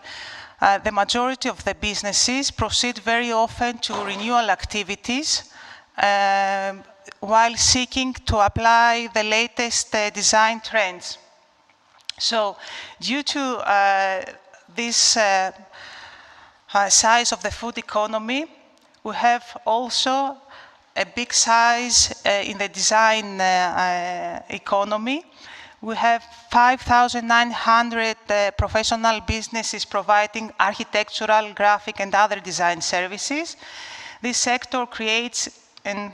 the majority of the businesses proceed very often to renewal activities while seeking to apply the latest design trends. So, due to this size of the food economy, we have also a big size in the design economy. We have 5,900 professional businesses providing architectural, graphic, and other design services. This sector creates an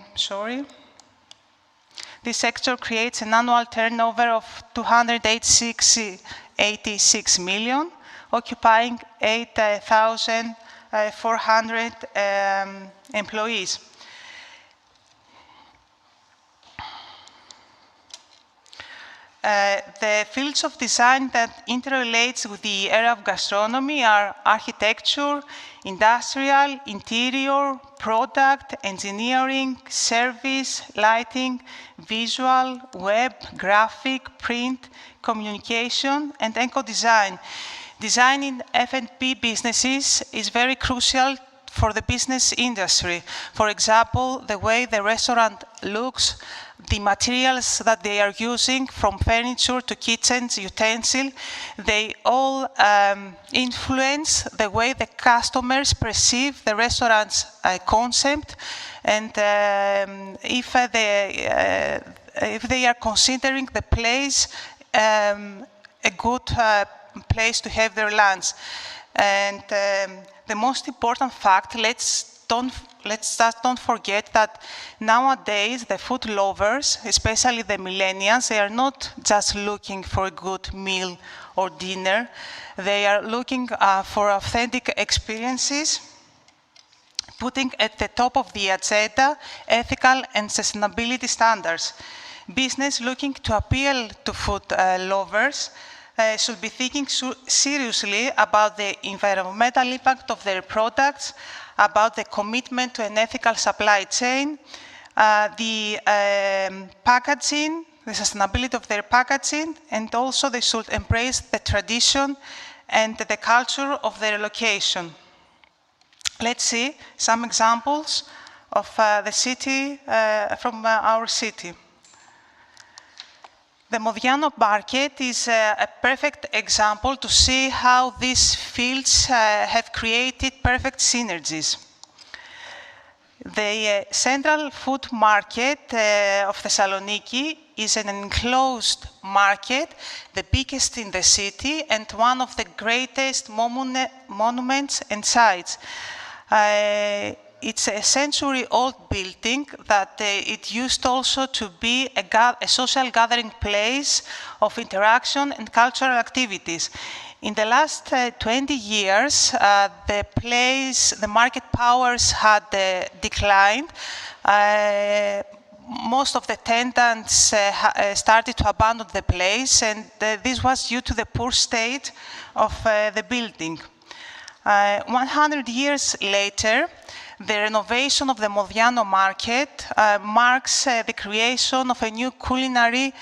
annual turnover of 286 million, occupying 8,400 employees. The fields of design that interrelates with the area of gastronomy are architecture, industrial, interior, product, engineering, service, lighting, visual, web, graphic, print, communication, and eco-design. Design in F&B businesses is very crucial for the business industry. For example, the way the restaurant looks, the materials that they are using, from furniture to kitchens, utensils, they all influence the way the customers perceive the restaurant's concept, and if they are considering the place a good place to have their lunch. And the most important fact, let's just don't forget that nowadays the food lovers, especially the millennials, they are not just looking for a good meal or dinner. They are looking for authentic experiences, putting at the top of the agenda ethical and sustainability standards. Business looking to appeal to food lovers should be thinking seriously about the environmental impact of their products, about the commitment to an ethical supply chain, the packaging, the sustainability of their packaging, and also they should embrace the tradition and the culture of their location. Let's see some examples of the city, from our city. The Modiano market is a perfect example to see how these fields have created perfect synergies. The central food market of Thessaloniki is an enclosed market, the biggest in the city and one of the greatest monuments and sites. It's a century-old building that it used also to be a social gathering place of interaction and cultural activities. In the last 20 years, the market powers had declined. Most of the tenants started to abandon the place, and this was due to the poor state of the building. 100 years later, the renovation of the Modiano market marks the creation of a new culinary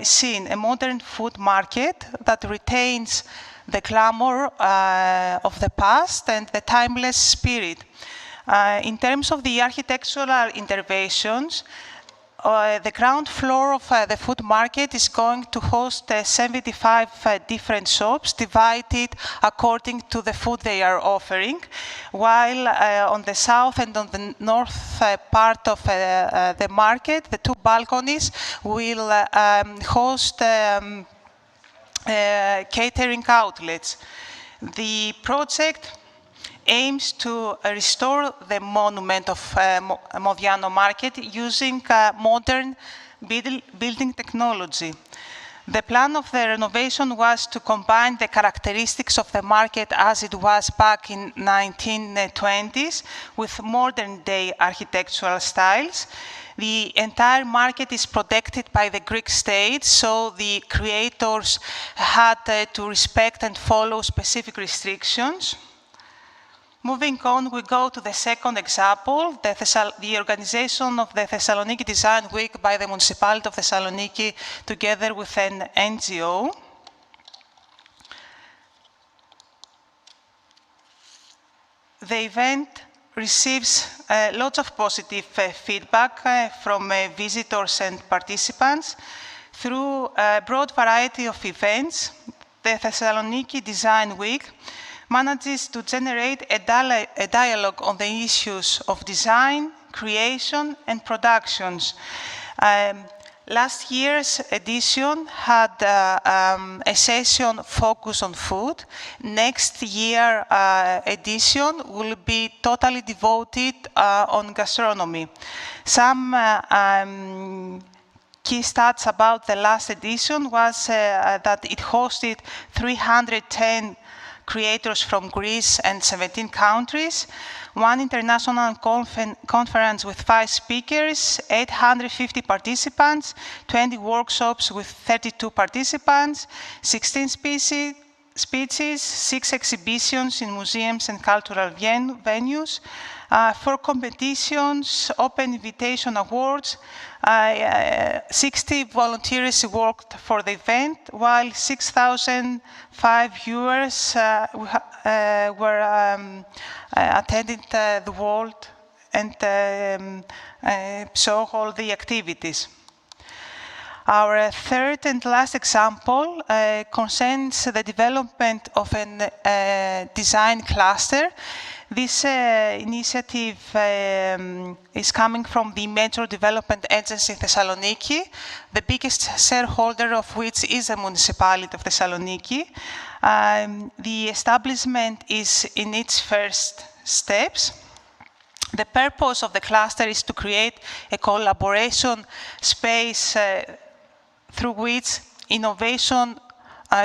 scene, a modern food market that retains the glamour of the past and the timeless spirit. In terms of the architectural interventions, the ground floor of the food market is going to host 75 different shops divided according to the food they are offering, while on the south and on the north part of the market, the two balconies will host catering outlets. The project aims to restore the monument of Modiano market using modern building technology. The plan of the renovation was to combine the characteristics of the market as it was back in 1920s with modern day architectural styles. The entire market is protected by the Greek state, so the creators had to respect and follow specific restrictions. Moving on, we go to the second example, the organization of the Thessaloniki Design Week by the municipality of Thessaloniki together with an NGO. The event receives lots of positive feedback from visitors and participants. Through a broad variety of events, the Thessaloniki Design Week manages to generate a dialogue on the issues of design, creation, and productions. Last year's edition had a session focused on food. Next year edition will be totally devoted on gastronomy. Some key stats about the last edition was that it hosted 310 creators from Greece and 17 countries, one international conference with 5 speakers, 850 participants, 20 workshops with 32 participants, 16 speeches, 6 exhibitions in museums and cultural venues, 4 competitions, open invitation awards, 60 volunteers worked for the event, while 6,005 viewers were attending the world and saw all the activities. Our third and last example concerns the development of a design cluster. This initiative is coming from the Metro Development Agency in Thessaloniki, the biggest shareholder of which is the municipality of Thessaloniki. The establishment is in its first steps. The purpose of the cluster is to create a collaboration space through which innovation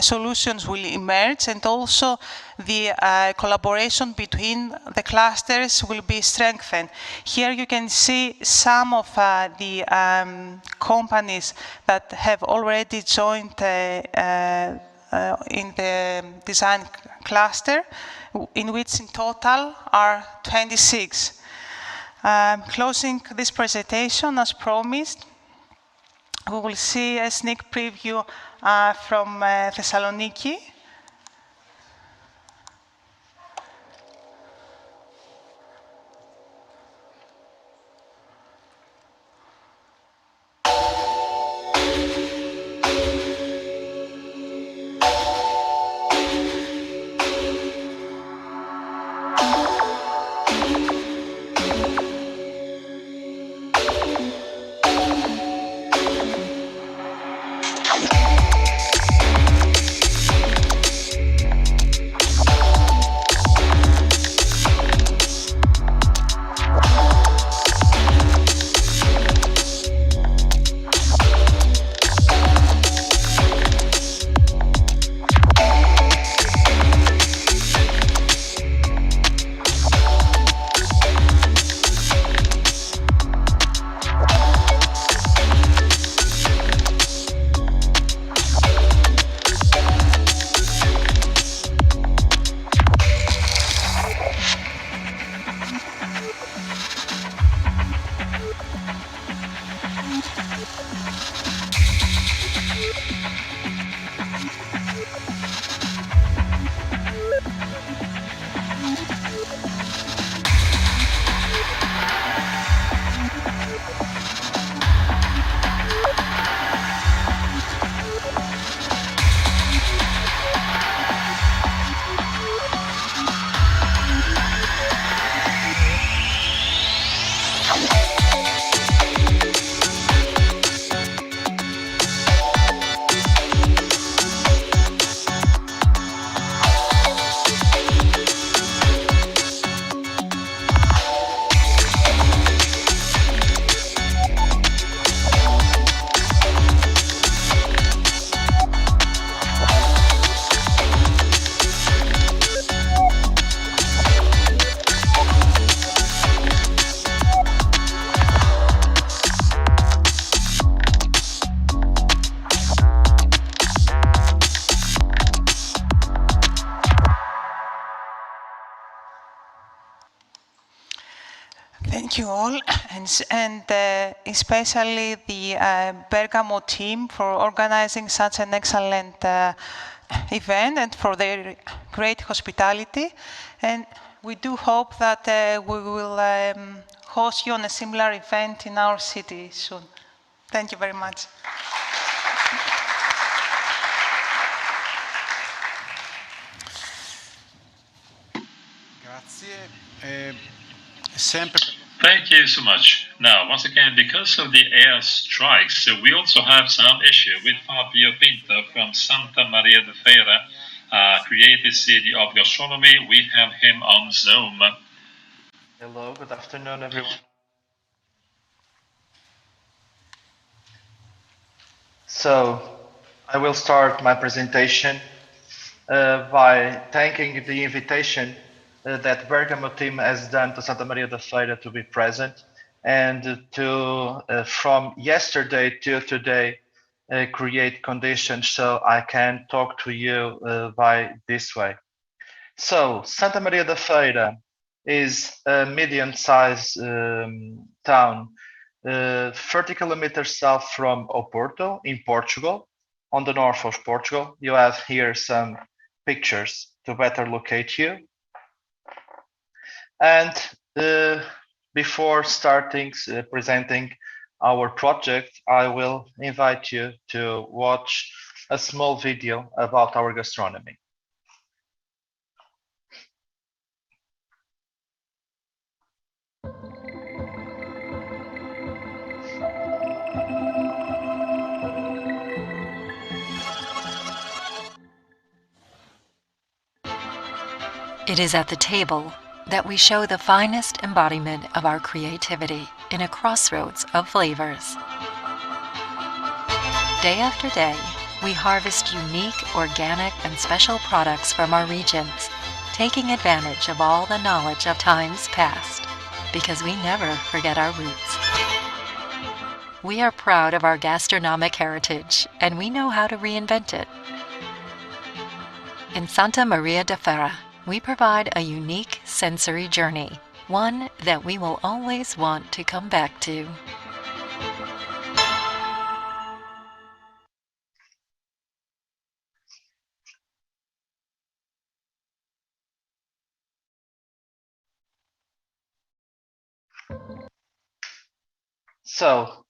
solutions will emerge, and also the collaboration between the clusters will be strengthened. Here you can see some of the companies that have already joined in the design cluster, in which in total are 26. Closing this presentation, as promised, we will see a sneak preview from Thessaloniki. Thank you all, and especially the Bergamo team for organizing such an excellent event and for their great hospitality. And we do hope that we will host you on a similar event in our city soon. Thank you very much. Thank you so much. Now, once again, because of the air strikes, we also have some issue with Fabio Pinto from Santa Maria de Feira, Creative City of Gastronomy. We have him on Zoom. Hello, good afternoon, everyone. So, I will start my presentation by thanking the invitation that Bergamo team has done to Santa Maria de Feira to be present, and to from yesterday till today create conditions so I can talk to you by this way. So Santa Maria de Feira is a medium-sized town 30 kilometers south from Oporto in Portugal, on the north of Portugal. You have here some pictures to better locate you. And before starting presenting our project, I will invite you to watch a small video about our gastronomy. It is at the table that we show the finest embodiment of our creativity in a crossroads of flavors. Day after day, we harvest unique, organic, and special products from our regions, taking advantage of all the knowledge of times past, because we never forget our roots. We are proud of our gastronomic heritage, and we know how to reinvent it. In Santa Maria da Feira, we provide a unique sensory journey, one that we will always want to come back to. So,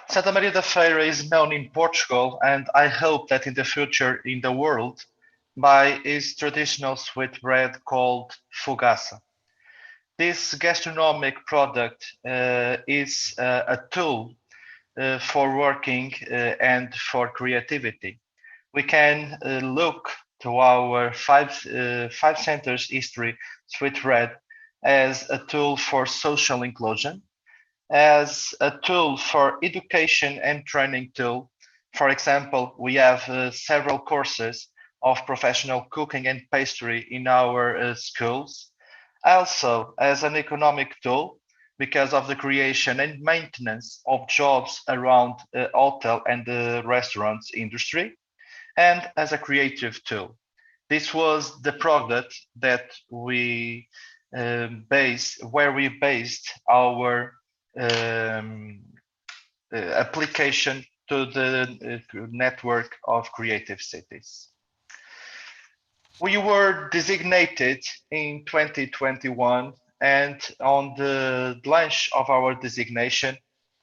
Santa Maria da Feira is known in Portugal, and I hope that in the future in the world, by its traditional sweet bread called fogaça. This gastronomic product is a tool for working and for creativity. We can look to our five centers history sweet bread as a tool for social inclusion, as a tool for education and training tool. For example, we have several courses of professional cooking and pastry in our schools. Also, as an economic tool, because of the creation and maintenance of jobs around hotel and the restaurants industry, and as a creative tool. This was the product that we where we based our application to the network of creative cities. We were designated in 2021, and on the launch of our designation,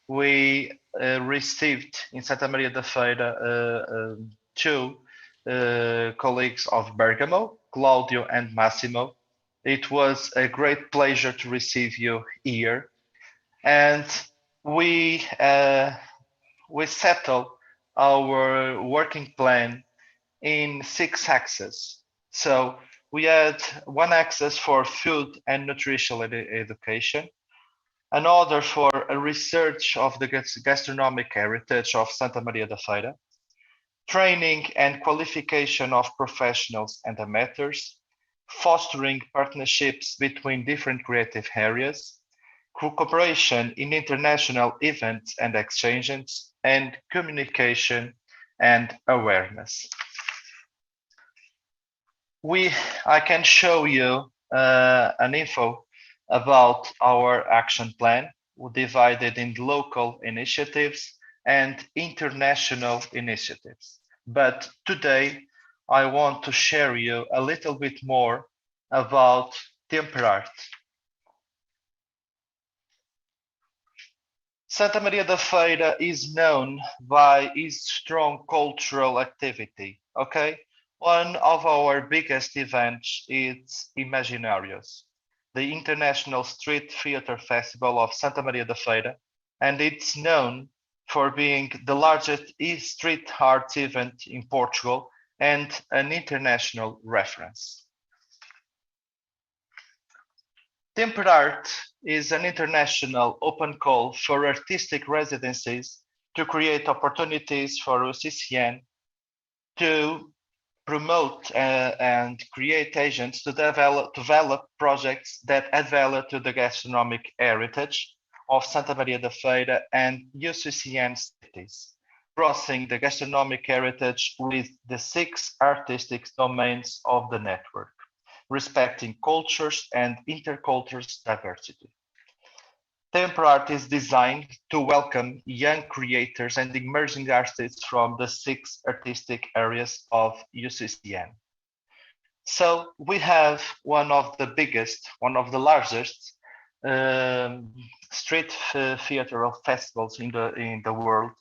we received in Santa Maria da Feira two colleagues of Bergamo, Claudio and Massimo. It was a great pleasure to receive you here, and we settle our working plan in 6 axes. So we had one axis for food and nutritional education, another for a research of the gastronomic heritage of Santa Maria da Feira, training and qualification of professionals and amateurs, fostering partnerships between different creative areas, cooperation in international events and exchanges, and communication and awareness. I can show you an info about our action plan, divided in local initiatives and international initiatives. But today, I want to share you a little bit more about Temperart. Santa Maria da Feira is known by its strong cultural activity, okay? One of our biggest events is Imaginarios, the International Street Theatre Festival of Santa Maria da Feira, and it's known for being the largest street art event in Portugal and an international reference. Temperart is an international open call for artistic residencies to create opportunities for UCCN to promote and create agents to develop projects that add value to the gastronomic heritage of Santa Maria da Feira and UCCN cities, crossing the gastronomic heritage with the 6 artistic domains of the network, respecting cultures and intercultural diversity. Temperart is designed to welcome young creators and emerging artists from the 6 artistic areas of UCCN. So we have one of the biggest, one of the largest street theater festivals in the world,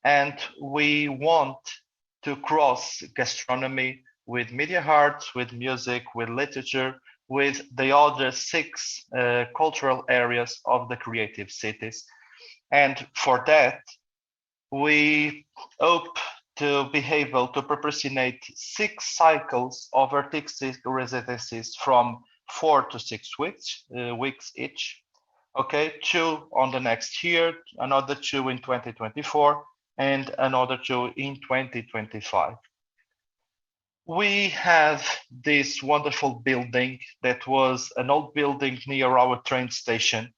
and we want to cross gastronomy with media arts, with music, with literature, with the other 6 cultural areas of the creative cities. And for that, we hope to be able to proportionate 6 cycles of artistic residencies from 4 to 6 weeks each. Okay, 2 on the next year, another 2 in 2024, and another 2 in 2025. We have this wonderful building that was an old building near our train station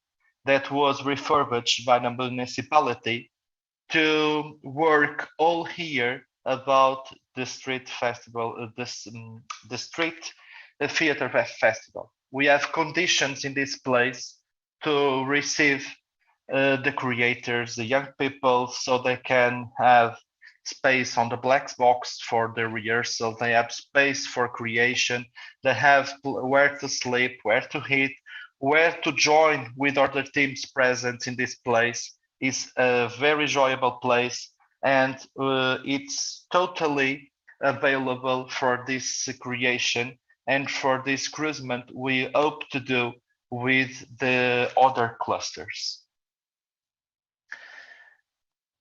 that was refurbished by the municipality to work all year about the street festival, the street theater festival. We have conditions in this place to receive the creators, the young people, so they can have space on the black box for the rehearsal. They have space for creation. They have where to sleep, where to eat, where to join with other teams present in this place. It's a very enjoyable place, and it's totally available for this creation and for this cruisement we hope to do with the other clusters.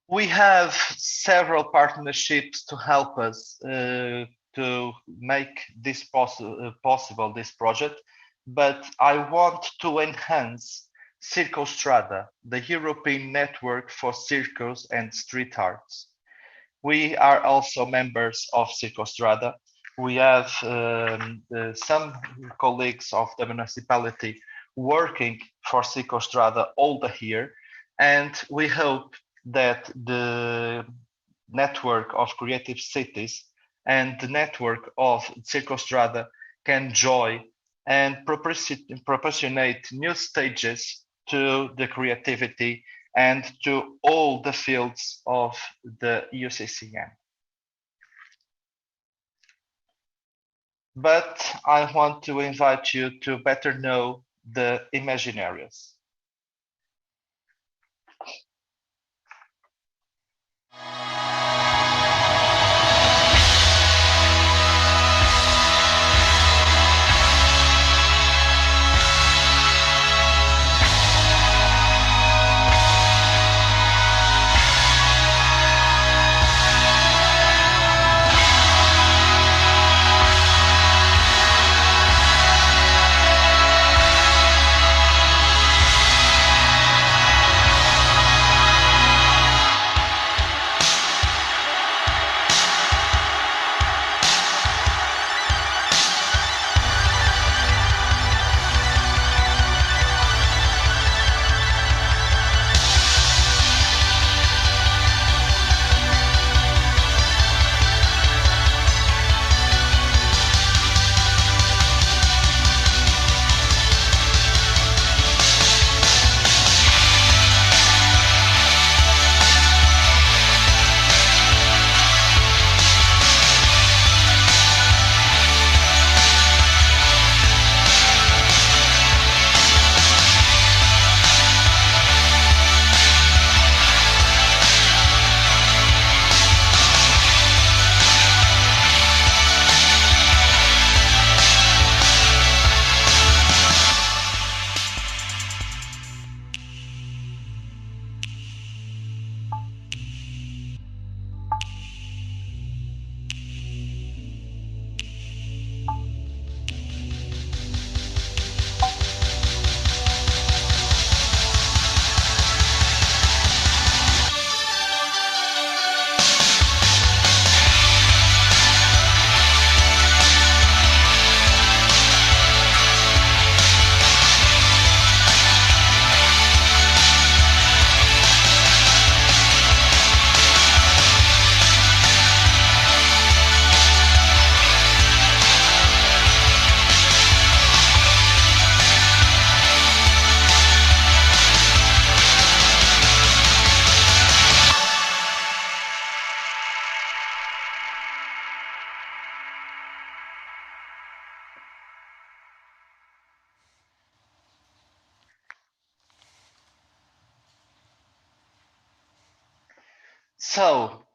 We have several partnerships to help us to make this possible, this project, but I want to enhance Circostrada, the European Network for Circus and Street Arts. We are also members of Circostrada. We have some colleagues of the municipality working for Circostrada all the year, and we hope that the network of creative cities and the network of Circostrada can join and proportionate new stages to the creativity and to all the fields of the UCCN. But I want to invite you to better know the Imaginaries. So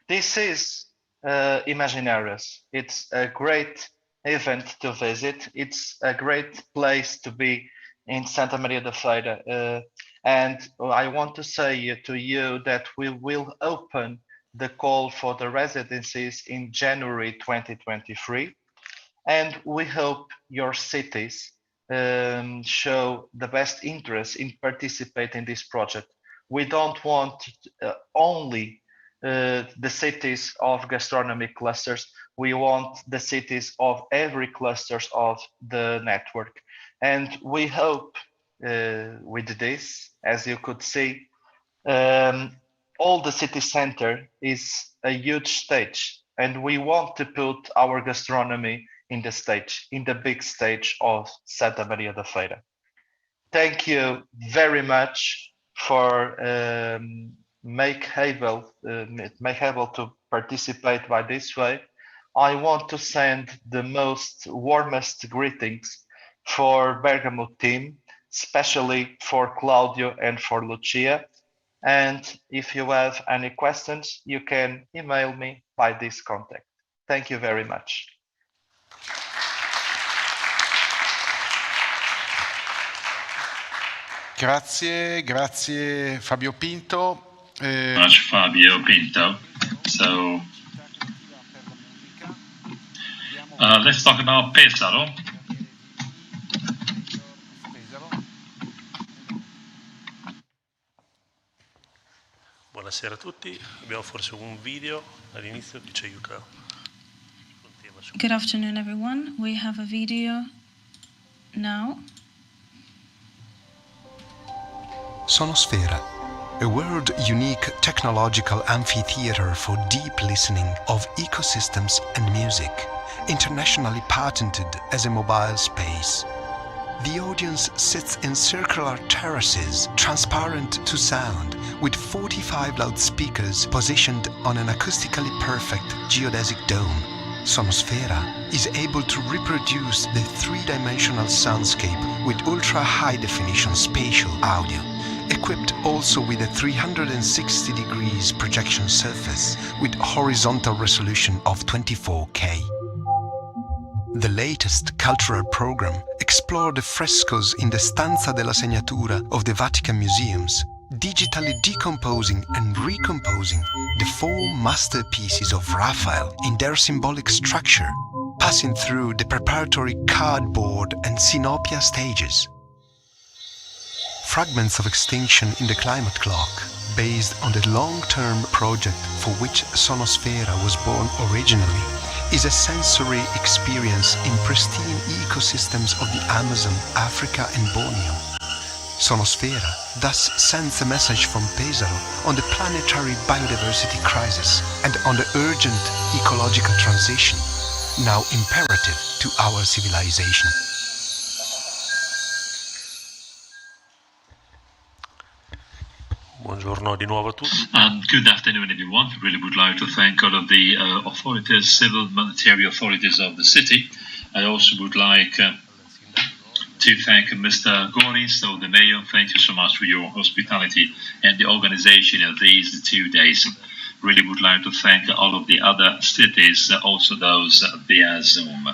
this is Imaginaries. It's a great event to visit. It's a great place to be in Santa Maria da Feira. And I want to say to you that we will open the call for the residencies in January 2023. And we hope your cities show the best interest in participating in this project. We don't want only the cities of gastronomy clusters. We want the cities of every clusters of the network. And we hope with this, as you could see, all the city center is a huge stage, and we want to put our gastronomy in the stage, in the big stage of Santa Maria da Feira. Thank you very much for make able to participate by this way. I want to send the most warmest greetings for Bergamo team, especially for Claudio and for Lucia. And if you have any questions, you can email me by this contact. Thank you very much. Grazie Fabio Pinto. Much Fabio Pinto. So let's talk about Pesaro. Buonasera a tutti, abbiamo forse un video all'inizio che ci aiuta. Good afternoon, everyone. We have a video now. Sonosfera, a world-unique technological amphitheater for deep listening of ecosystems and music, internationally patented as a mobile space. The audience sits in circular terraces, transparent to sound, with 45 loudspeakers positioned on an acoustically perfect geodesic dome. Sonosfera is able to reproduce the three-dimensional soundscape with ultra-high-definition spatial audio, equipped also with a 360 degrees projection surface with horizontal resolution of 24K. The latest cultural program explored the frescoes in the Stanza della Segnatura of the Vatican Museums, digitally decomposing and recomposing the 4 masterpieces of Raphael in their symbolic structure, passing through the preparatory cardboard and synopia stages. Fragments of Extinction in the Climate Clock, based on the long-term project for which Sonosfera was born originally, is a sensory experience in pristine ecosystems of the Amazon, Africa and Borneo. Sonosfera thus sends a message from Pesaro on the planetary biodiversity crisis and on the urgent ecological transition, now imperative to our civilization. Buongiorno di nuovo a tutti. Good afternoon, everyone. I really would like to thank all of the authorities, civil monetary authorities of the city. I also would like to thank Mr. Gori, so the mayor. Thank you so much for your hospitality and the organization of these 2 days. Really would like to thank all of the other cities, also those via Zoom.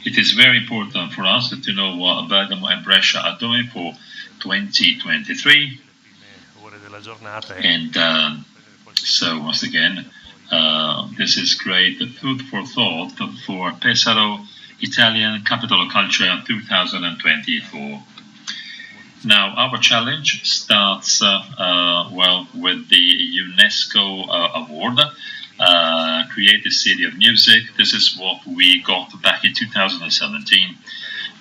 It is very important for us to know what Bergamo and Brescia are doing for 2023. And so once again, this is great food for thought for Pesaro Italian Capital of Culture 2024. Now our challenge starts well with the UNESCO award, Creative City of Music. This is what we got back in 2017.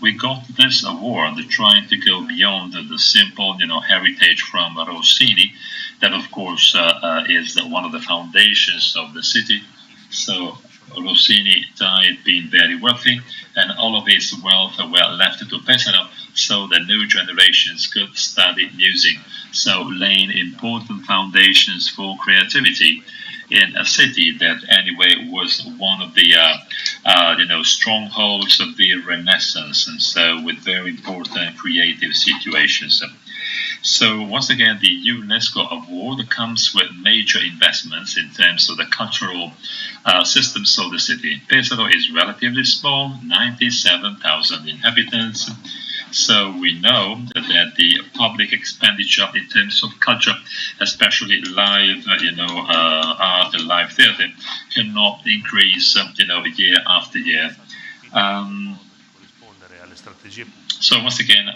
We got this award trying to go beyond the simple, heritage from Rossini, that of course is one of the foundations of the city. So Rossini died being very wealthy, and all of his wealth were left to Pesaro, so the new generations could study music. So laying important foundations for creativity in a city that anyway was one of the strongholds of the Renaissance, and so with very important creative situations. So once again, the UNESCO award comes with major investments in terms of the cultural systems of the city. Pesaro is relatively small, 97,000 inhabitants. So we know that the public expenditure in terms of culture, especially live, art and live theater, cannot increase, year after year. So once again,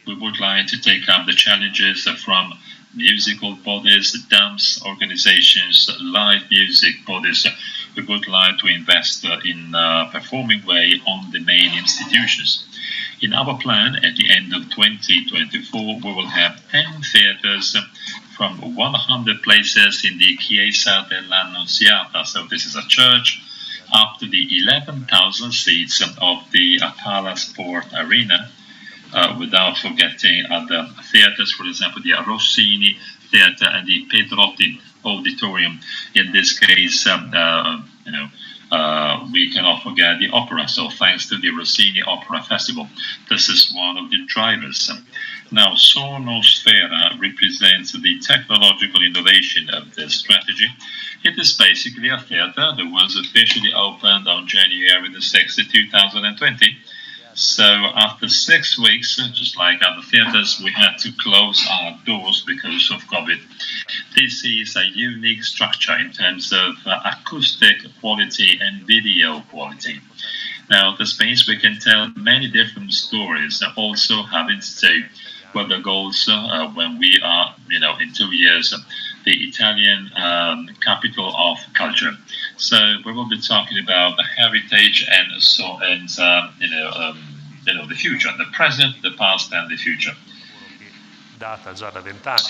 we would like to take up the challenges from musical bodies, dance organizations, live music bodies. We would like to invest in a performing way on the main institutions. In our plan, at the end of 2024, we will have 10 theaters from 100 places in the Chiesa dell'Annunziata, so this is a church, up to the 11,000 seats of the Atala Sport Arena, without forgetting other theaters, for example, the Rossini Theatre and the Pedrotti Auditorium. In this case, we cannot forget the opera, so thanks to the Rossini Opera Festival, this is one of the drivers. Now, Sonosfera represents the technological innovation of this strategy. It is basically a theater that was officially opened on January the 6th, 2020. So after 6 weeks, just like other theaters, we had to close our doors because of COVID. This is a unique structure in terms of acoustic quality and video quality. Now, the space we can tell many different stories, also having to do with the goals when we are, in 2 years, the Italian capital of culture. So we will be talking about the heritage and the future, the present, the past, and the future.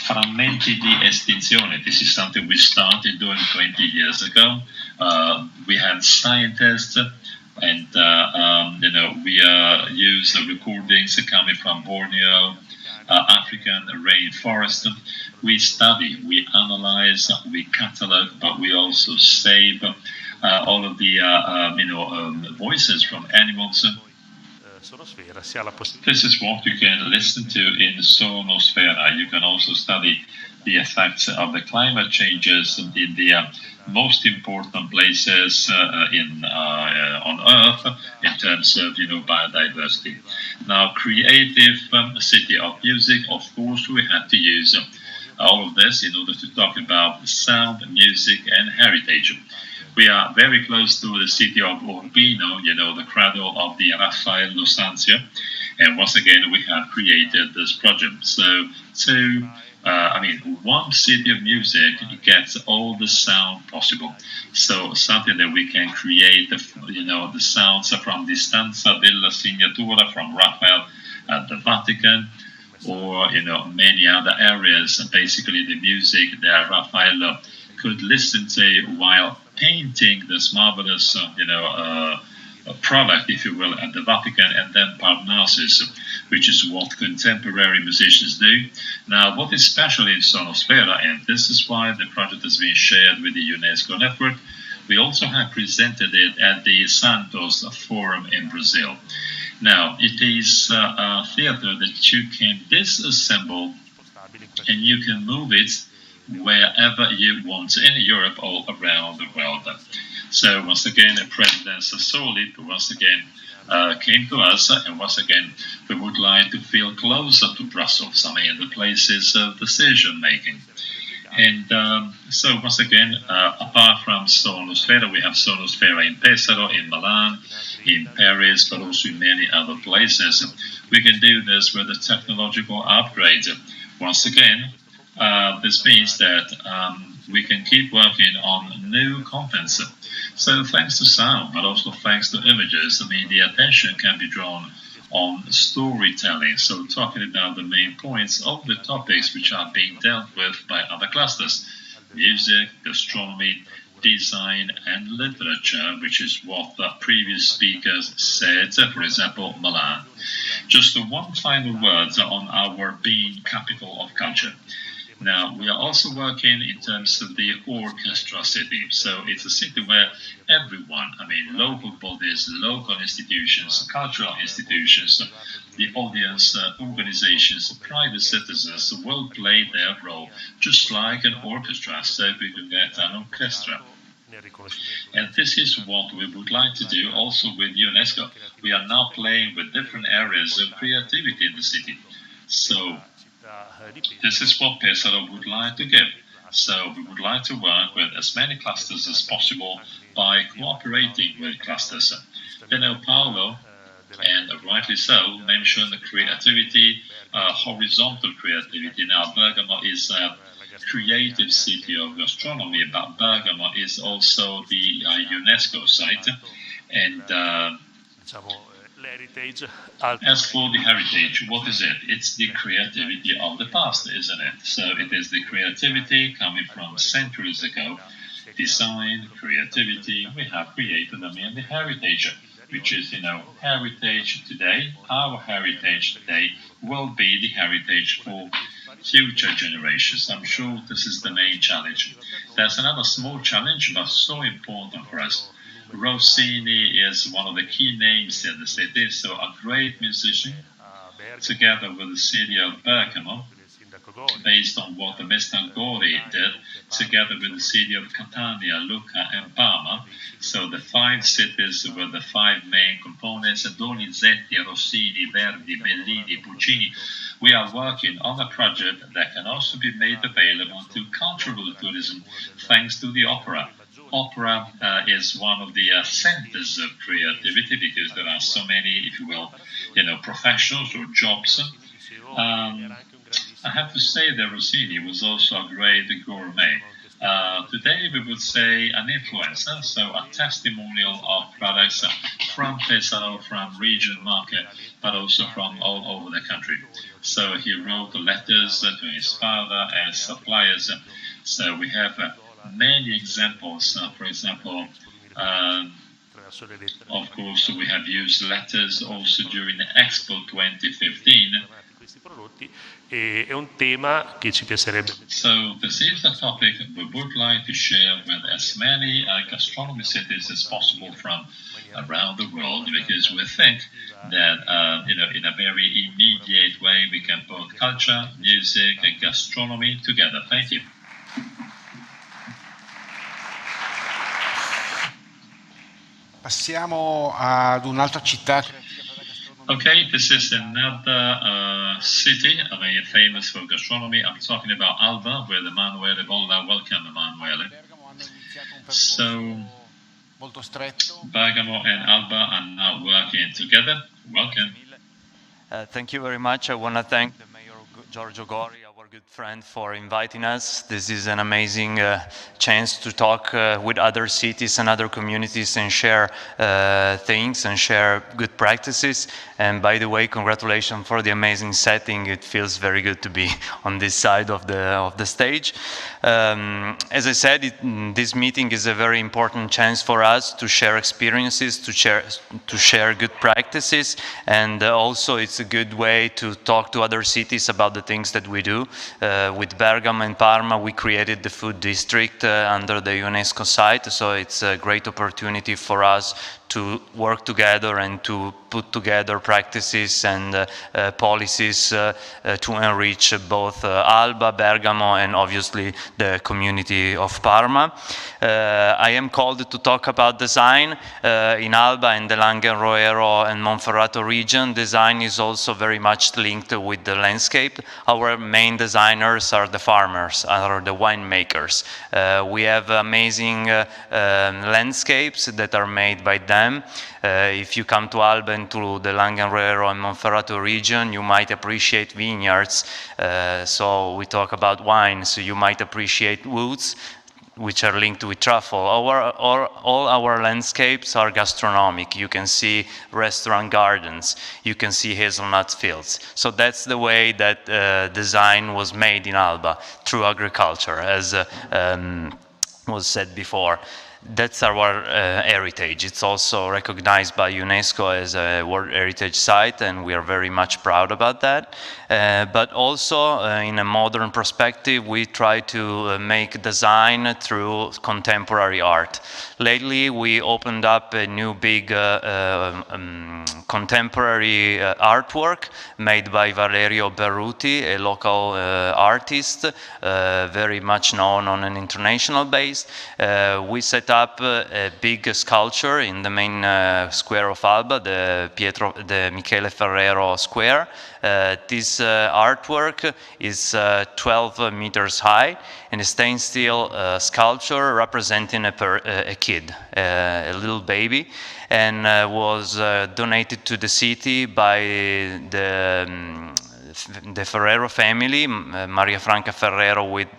Frammenti di estinzione. This is something we started doing 20 years ago. We had scientists, and we use recordings coming from Borneo, African rainforest. We study, we analyze, we catalog, but we also save all of the voices from animals. This is what you can listen to in Sonosfera. You can also study the effects of the climate changes in the most important places on Earth in terms of biodiversity. Now, creative city of music. Of course, we had to use all of this in order to talk about sound, music, and heritage. We are very close to the city of Urbino, the cradle of the Raffaello Sanzio. And once again, we have created this project. So, one city of music gets all the sound possible. So, something that we can create, the sounds from the Stanza della Signatura from Raphael at the Vatican, or, many other areas. Basically, the music that Raffaello could listen to while painting this marvelous, product, if you will, at the Vatican, and then Parnassus, which is what contemporary musicians do. Now, what is special in Sonosfera, and this is why the project has been shared with the UNESCO network, we also have presented it at the Santos Forum in Brazil. Now, it is a theater that you can disassemble and you can move it wherever you want in Europe or around the world. So once again, President Sassoli once again came to us, and once again, we would like to feel closer to Brussels, the places of decision making. And so once again, apart from Sonosfera, we have Sonosfera in Pesaro, in Milan, in Paris, but also in many other places. We can do this with a technological upgrade. Once again, this means that we can keep working on new contents. So thanks to sound, but also thanks to images, the attention can be drawn on storytelling. So talking about the main points of the topics which are being dealt with by other clusters: music, gastronomy, design, and literature, which is what the previous speakers said, for example, Milan. Just one final word on our being capital of culture. Now, we are also working in terms of the orchestra city. So it's a city where everyone, local bodies, local institutions, cultural institutions, the audience, organizations, private citizens will play their role, just like an orchestra. So we could get an orchestra. And this is what we would like to do also with UNESCO. We are now playing with different areas of creativity in the city. So this is what Pesaro would like to give. So we would like to work with as many clusters as possible by cooperating with clusters. Paolo, and rightly so, mentioned creativity, horizontal creativity. Now, Bergamo is a creative city of gastronomy, but Bergamo is also the UNESCO site. And as for the heritage, what is it? It's the creativity of the past, isn't it? So it is the creativity coming from centuries ago. Design, creativity, we have created them in the heritage, which is, heritage today. Our heritage today will be the heritage for future generations. I'm sure this is the main challenge. There's another small challenge, but so important for us. Rossini is one of the key names in the city, so a great musician, together with the city of Bergamo, based on what the Mestangori did, together with the city of Catania, Lucca, and Parma. So the 5 cities were the 5 main components: Donizetti, Rossini, Verdi, Bellini, Puccini. We are working on a project that can also be made available to cultural tourism, thanks to the opera. Opera is one of the centers of creativity, because there are so many, if you will, professions or jobs. I have to say that Rossini was also a great gourmet. Today we would say an influencer, so a testimonial of products from Pesaro, from region market, but also from all over the country. So he wrote letters to his father and suppliers. So we have many examples. For example, of course, we have used letters also during the Expo 2015. So this is a topic we would like to share with as many gastronomy cities as possible from around the world, because we think that in a very immediate way we can put culture, music, and gastronomy together. Thank you. Passiamo ad un'altra città. Okay, this is another city, famous for gastronomy. I'm talking about Alba, with Emanuele Bolla. Welcome, Emanuele. So, Bergamo and Alba are now working together. Welcome. Thank you very much. I want to thank the Mayor Giorgio Gori, our good friend, for inviting us. This is an amazing chance to talk with other cities and other communities and share things and share good practices. And by the way, congratulations for the amazing setting. It feels very good to be on this side of the stage. As I said, this meeting is a very important chance for us to share experiences, to share good practices, and also it's a good way to talk to other cities about the things that we do. With Bergamo and Parma, we created the food district under the UNESCO site, so it's a great opportunity for us to work together and to put together practices and policies to enrich both Alba, Bergamo, and obviously the community of Parma. I am called to talk about design in Alba and the Langenroero and Monferrato region. Design is also very much linked with the landscape. Our main designers are the farmers, are the winemakers. We have amazing landscapes that are made by them. If you come to Alba and to the Langenroero and Monferrato region, you might appreciate vineyards. So we talk about wine, so you might appreciate woods, which are linked with truffle. All our landscapes are gastronomic. You can see restaurant gardens. You can see hazelnut fields. So that's the way that design was made in Alba, through agriculture, as was said before. That's our heritage. It's also recognized by UNESCO as a World Heritage Site, and we are very much proud about that. But also, in a modern perspective, we try to make design through contemporary art. Lately, we opened up a new big contemporary artwork made by Valerio Berruti, a local artist, very much known on an international base. We set up a big sculpture in the main square of Alba, the Michele Ferrero Square. This artwork is 12 meters high and a stained steel sculpture representing a kid, a little baby, and was donated to the city by the Ferrero family, Maria Franca Ferrero with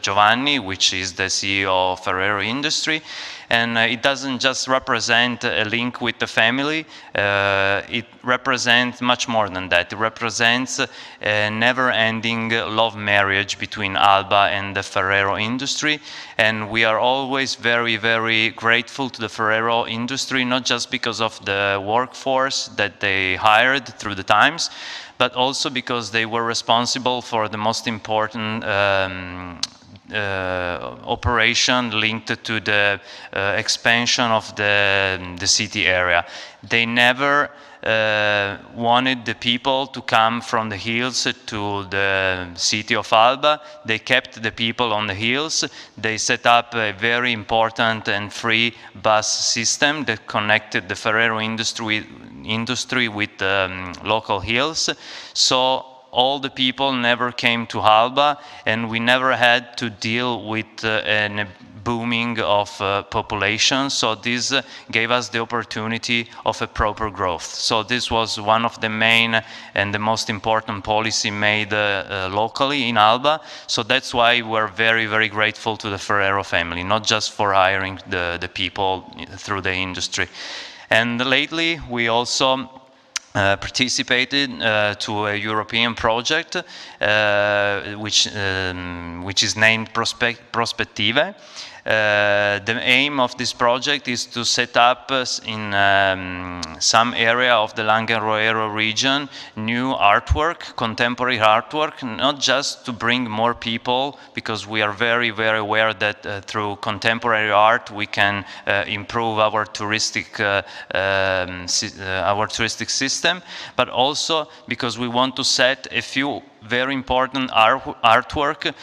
Giovanni, which is the CEO of Ferrero Industry. And it doesn't just represent a link with the family, it represents much more than that. It represents a never-ending love marriage between Alba and the Ferrero industry. And we are always very, very grateful to the Ferrero industry, not just because of the workforce that they hired through the times, but also because they were responsible for the most important operation linked to the expansion of the city area. They never wanted the people to come from the hills to the city of Alba. They kept the people on the hills. They set up a very important and free bus system that connected the Ferrero industry with local hills. So all the people never came to Alba, and we never had to deal with a booming of population. So this gave us the opportunity of a proper growth. So this was one of the main and the most important policy made locally in Alba. So that's why we're very, very grateful to the Ferrero family, not just for hiring the people through the industry. And lately, we also participated to a European project which is named Prospettive. The aim of this project is to set up in some area of the Langenroero region new artwork, contemporary artwork, not just to bring more people, because we are very, very aware that through contemporary art we can improve our touristic system, but also because we want to set a few very important artwork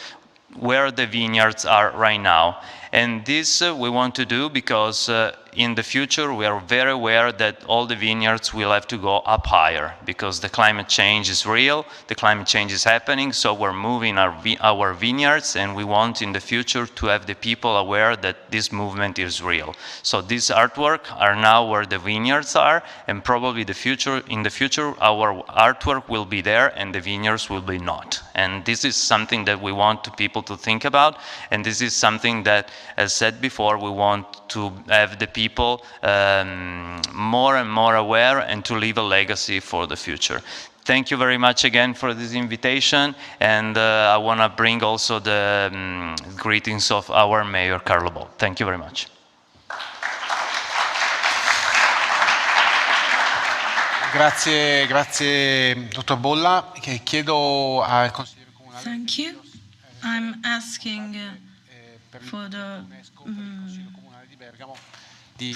where the vineyards are right now. And this we want to do because in the future we are very aware that all the vineyards will have to go up higher, because the climate change is real, the climate change is happening, so we're moving our vineyards, and we want in the future to have the people aware that this movement is real. So these artwork are now where the vineyards are, and probably in the future our artwork will be there and the vineyards will be not. And this is something that we want people to think about, and this is something that, as said before, we want to have the people more and more aware and to leave a legacy for the future. Thank you very much again for this invitation, and I want to bring also the greetings of our Mayor Carlo Bo. Thank you very much. Grazie Dottor Bolla. Chiedo al consigliere comunale. Thank you. I'm asking for the the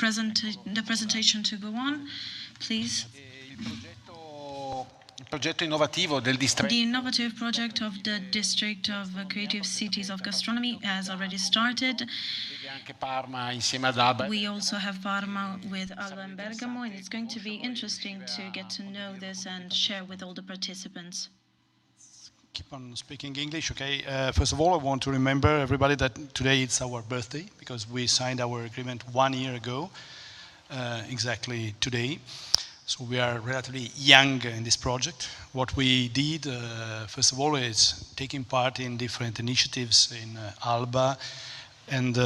presentation to go on, please. Progetto innovativo del distretto. The innovative project of the District of Creative Cities of Gastronomy has already started. We also have Parma with Alba and Bergamo, and it's going to be interesting to get to know this and share with all the participants. Keep on speaking English, okay? First of all, I want to remember everybody that today it's our birthday, because we signed our agreement 1 year ago, exactly today. So we are relatively young in this project. What we did, first of all, is taking part in different initiatives in Alba, and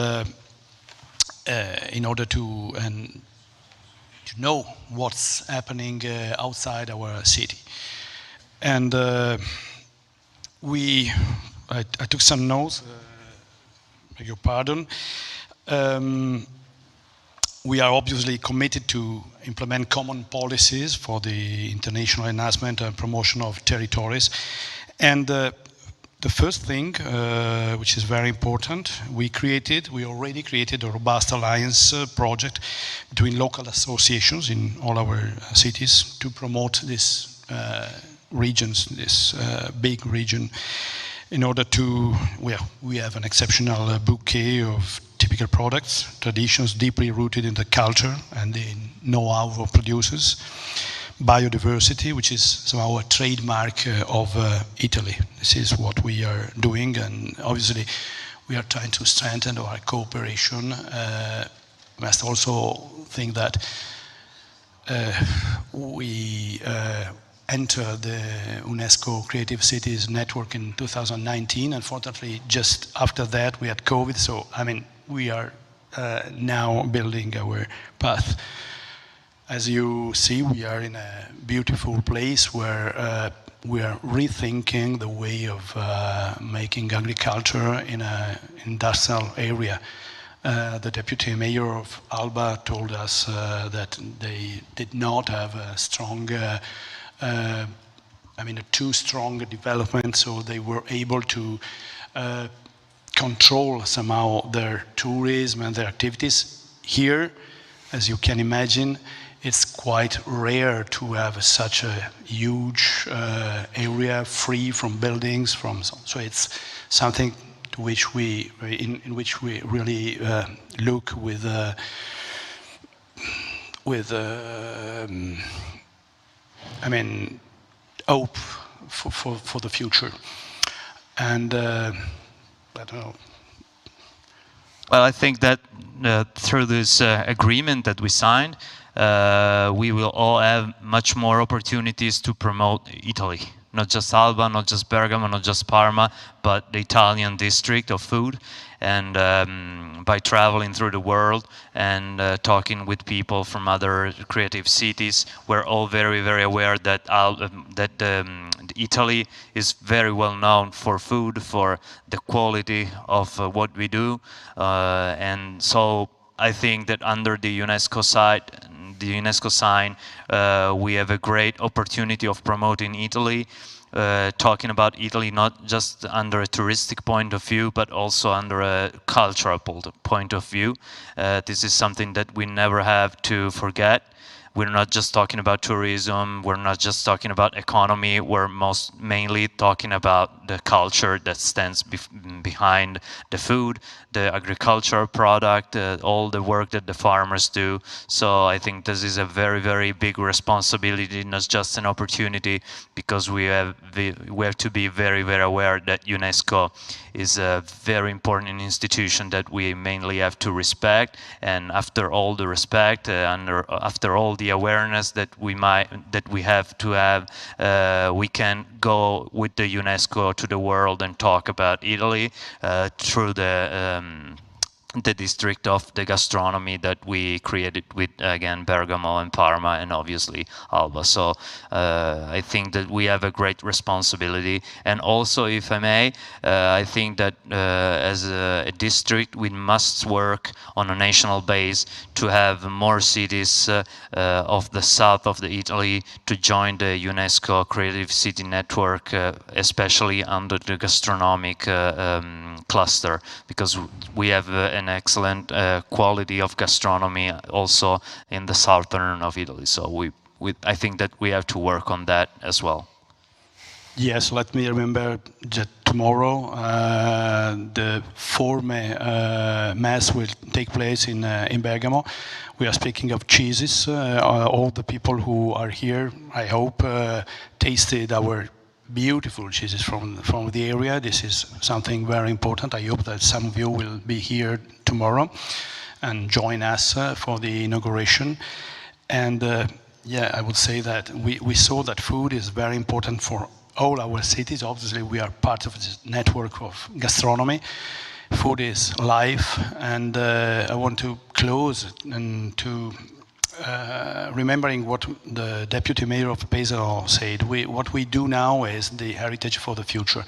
in order to know what's happening outside our city. And I took some notes, beg your pardon. We are obviously committed to implement common policies for the international enhancement and promotion of territories. And the first thing, which is very important, we already created a robust alliance project between local associations in all our cities to promote this regions, this big region. in order to, well, we have an exceptional bouquet of typical products, traditions deeply rooted in the culture and the know-how of producers. Biodiversity, which is somehow a trademark of Italy. This is what we are doing, and obviously we are trying to strengthen our cooperation. Must also think that we entered the UNESCO Creative Cities Network in 2019. Unfortunately, just after that we had COVID, so I mean, we are now building our path. As you see, we are in a beautiful place where we are rethinking the way of making agriculture in an industrial area. The deputy mayor of Alba told us that they did not have a strong, a too strong development, so they were able to control somehow their tourism and their activities. Here, as you can imagine, it's quite rare to have such a huge area free from buildings. So it's something to which in which we really look with hope for the future. And I don't know. Well, I think that through this agreement that we signed, we will all have much more opportunities to promote Italy. Not just Alba, not just Bergamo, not just Parma, but the Italian district of food. And by traveling through the world and talking with people from other creative cities, we're all very, very aware that Italy is very well known for food, for the quality of what we do. And so I think that under the UNESCO sign, we have a great opportunity of promoting Italy, talking about Italy not just under a touristic point of view, but also under a cultural point of view. This is something that we never have to forget. We're not just talking about tourism, we're not just talking about economy, we're mainly talking about the culture that stands behind the food, the agricultural product, all the work that the farmers do. So I think this is a very, very big responsibility, not just an opportunity, because we have to be very, very aware that UNESCO is a very important institution that we mainly have to respect. And after all the respect, after all the awareness that we have to have, we can go with the UNESCO to the world and talk about Italy through the district of the gastronomy that we created with, again, Bergamo and Parma and obviously Alba. So I think that we have a great responsibility. And also, if I may, I think that as a district, we must work on a national base to have more cities of the south of Italy to join the UNESCO Creative City Network, especially under the gastronomic cluster, because we have an excellent quality of gastronomy also in the southern of Italy. So I think that we have to work on that as well. Yes, let me remember that tomorrow the Forme Mass will take place in Bergamo. We are speaking of cheeses. All the people who are here, I hope, tasted our beautiful cheeses from the area. This is something very important. I hope that some of you will be here tomorrow and join us for the inauguration. And yeah, I would say that we saw that food is very important for all our cities. Obviously, we are part of this network of gastronomy. Food is life, and I want to close and to remembering what the deputy mayor of Pesaro said. What we do now is the heritage for the future.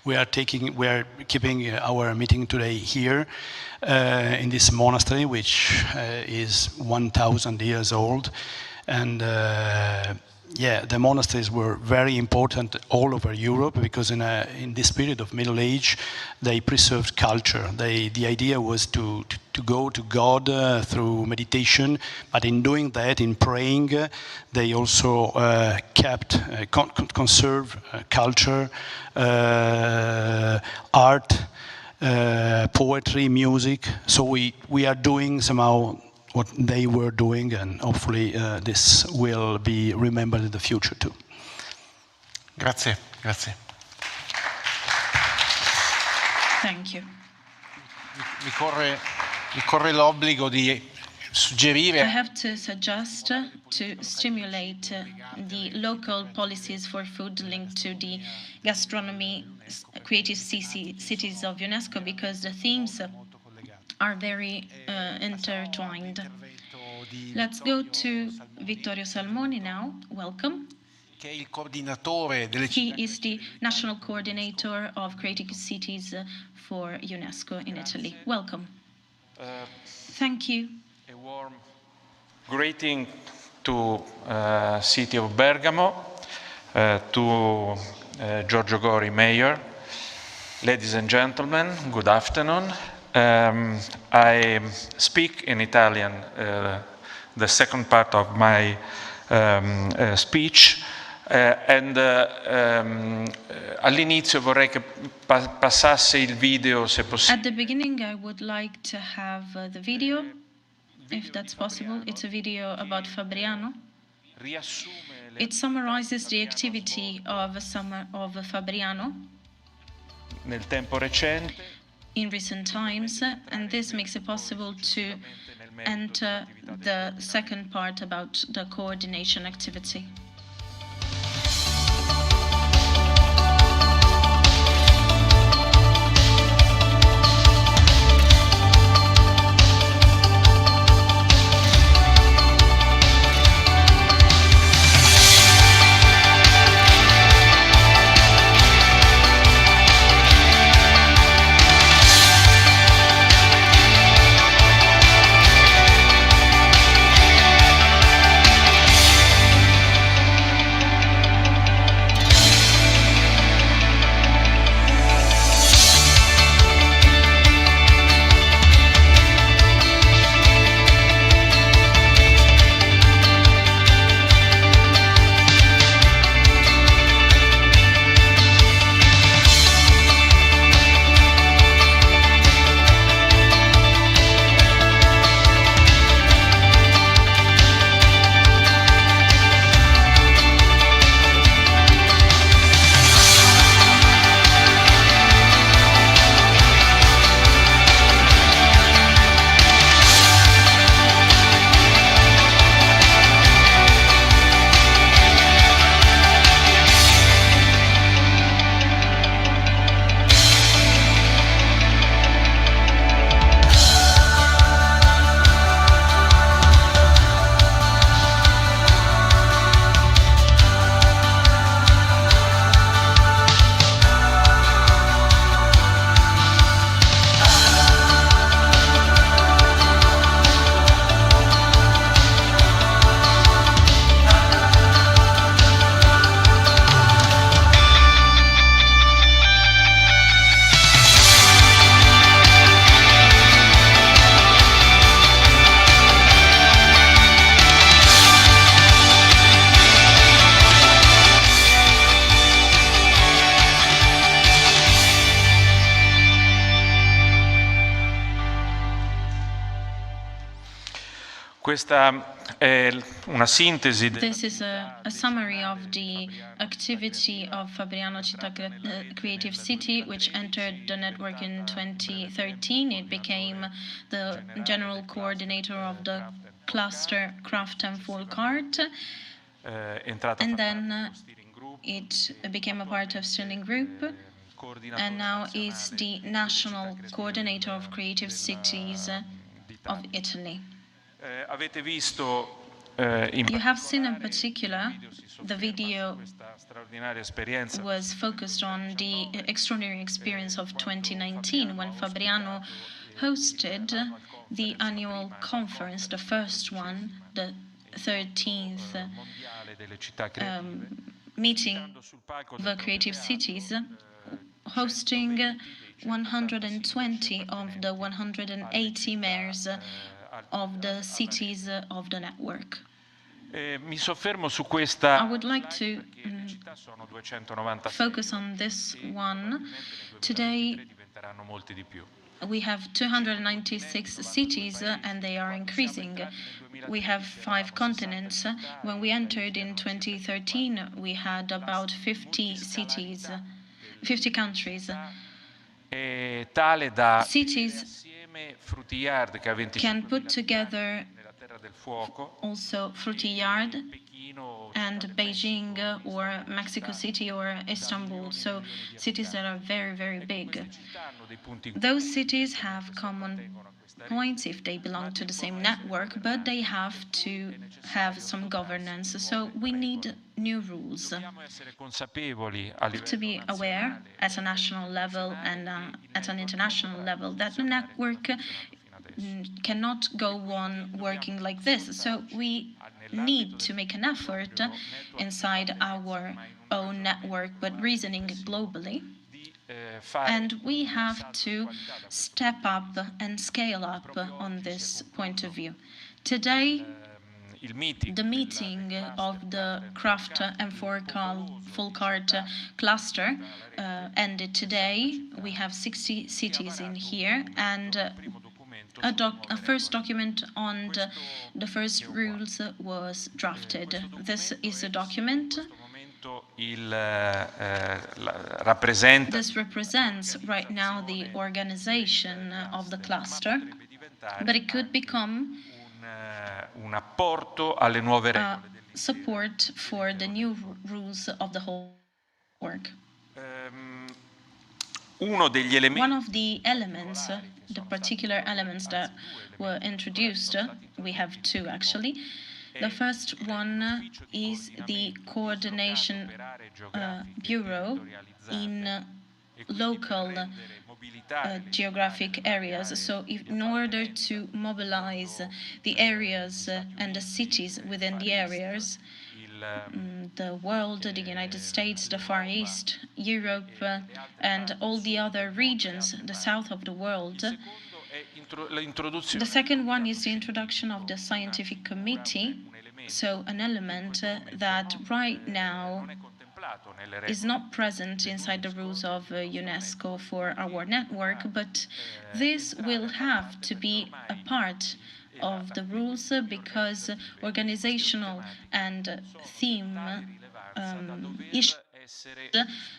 We are keeping our meeting today here in this monastery, which is 1,000 years old, and yeah, the monasteries were very important all over Europe because in this period of Middle Age, they preserved culture. The idea was to to go to God through meditation, but in doing that, in praying, they also kept, conserve culture, art, poetry, music. So we are doing somehow what they were doing, and hopefully this will be remembered in the future too. Grazie, grazie. Thank you. Mi corre l'obbligo di suggerire. I have to suggest to stimulate the local policies for food linked to the gastronomy creative cities of UNESCO, because the themes are very intertwined. Let's go to Vittorio Salmoni now. Welcome. Che è il coordinatore delle He is the national coordinator of creative cities for UNESCO in Italy. Welcome. Thank you. A warm greeting to city of Bergamo, to Giorgio Gori, Mayor. Ladies and gentlemen, good afternoon. I speak in Italian, the second part of my speech. All'inizio vorrei che passasse il video, se possibile. At the beginning, I would like to have the video, if that's possible. It's a video about Fabriano. It summarizes the activity of Fabriano Nel tempo recente, in recent times, and this makes it possible to enter the second part about the coordination activity. Questa è una sintesi. This is a summary of the activity of Fabriano Città Creative City, which entered the network in 2013. It became the general coordinator of the cluster Craft and Folk Art. And then it became a part of steering group, and now is the national coordinator of creative cities of Italy. You have seen in particular the video was focused on the extraordinary experience of 2019 when Fabriano hosted the annual conference, the first one, the 13th meeting of creative cities, hosting 120 of the 180 mayors of the cities of the network. Mi soffermo su questa I would like to città sono 296. focus on this one. Today, Diventeranno molti di più. we have 296 cities and they are increasing. We have 5 continents. When we entered in 2013, we had about 50 cities, 50 countries. È tale da Cities assieme Fruity Yard che ha 25 can put together nella Terra del Fuoco, also Fruity Yard and Beijing or Mexico City or Istanbul, so cities that are very, very big. Those cities have common points if they belong to the same network, but they have to have some governance, so we need new rules. dobbiamo essere consapevoli a To be livello aware at a national level and at an international level that the network cannot go on working like this. So we need to make an effort inside our own network, but reasoning globally. And we have to step up and scale up on this point of view. Today, the meeting of the Craft and Full Cart cluster ended today. We have 60 cities in here, and a first document on the first rules was drafted. This is a document. This represents right now the organization of the cluster, but it could become un apporto alle nuove regole. Support for the new rules of the whole work. Uno degli elementi One of the elements, the particular elements that were introduced, we have 2 actually. The first one is the coordination bureau in local geographic areas. So in order to mobilize the areas and the cities within the areas, the world, the United States, the Far East, Europe, and all the other regions, the south of the world. The second one is the introduction of the scientific committee, so an element that right now is not present inside the rules of UNESCO for our network, but this will have to be a part of the rules because organizational and theme issues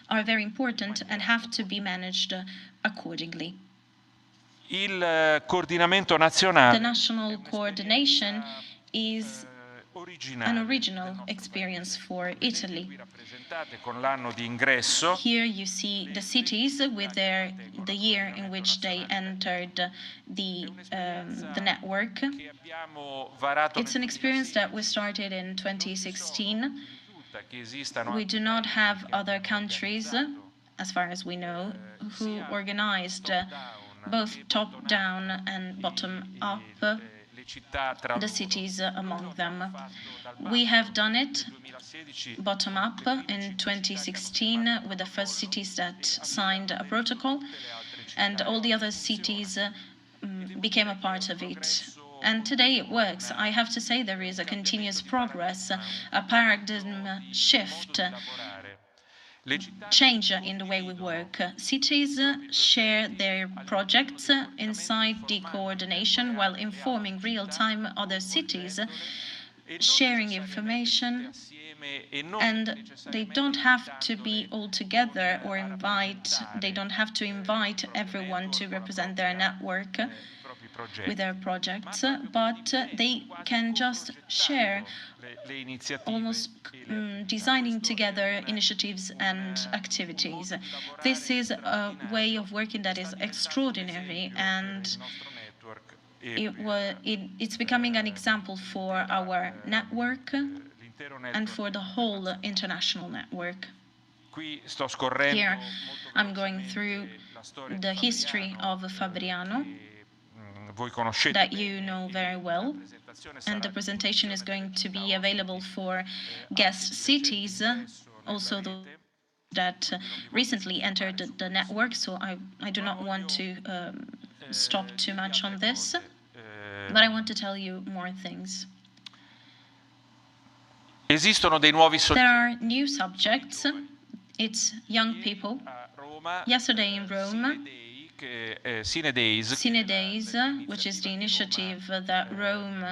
are very important and have to be managed accordingly. Il coordinamento nazionale The national coordination is an original experience for Italy. con l'anno di ingresso. Here you see the cities with the year in which they entered the network. It's an experience that we started in 2016. We do not have other countries, as far as we know, who organized both top-down and bottom-up the cities among them. We have done it bottom-up in 2016 with the first cities that signed a protocol, and all the other cities became a part of it. And today it works. I have to say there is a continuous progress, a paradigm shift, change in the way we work. Cities share their projects inside the coordination while informing real-time other cities, sharing information, and they don't have to be all together or they don't have to invite everyone to represent their network with their projects, but they can just share, almost designing together initiatives and activities. This is a way of working that is extraordinary, and it's becoming an example for our network and for the whole international network. Here I'm going through the history of Fabriano that you know very well, and the presentation is going to be available for guest cities, also that recently entered the network, so I do not want to stop too much on this, but I want to tell you more things. Esistono dei nuovi There are new subjects. It's young people. Yesterday in Rome, Cine Days, Cine Days, which is the initiative that Rome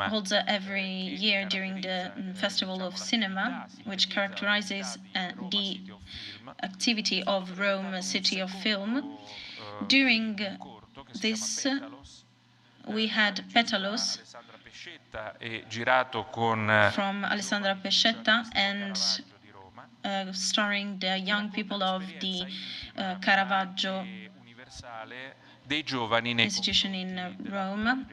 holds every year during the Festival of Cinema, which characterizes the activity of Rome, city of film. During this, we had Petalos from Alessandra Pescetta and starring the young people of the Caravaggio institution in Rome.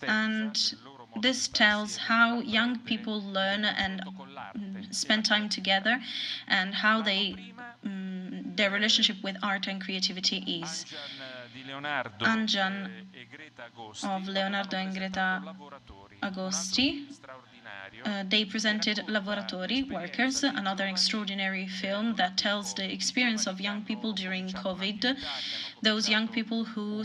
And this tells how young people learn and spend time together and how their relationship with art and creativity is. Anjan of Leonardo and Greta Agosti. They presented Lavoratori, Workers, another extraordinary film that tells the experience of young people during COVID. Those young people who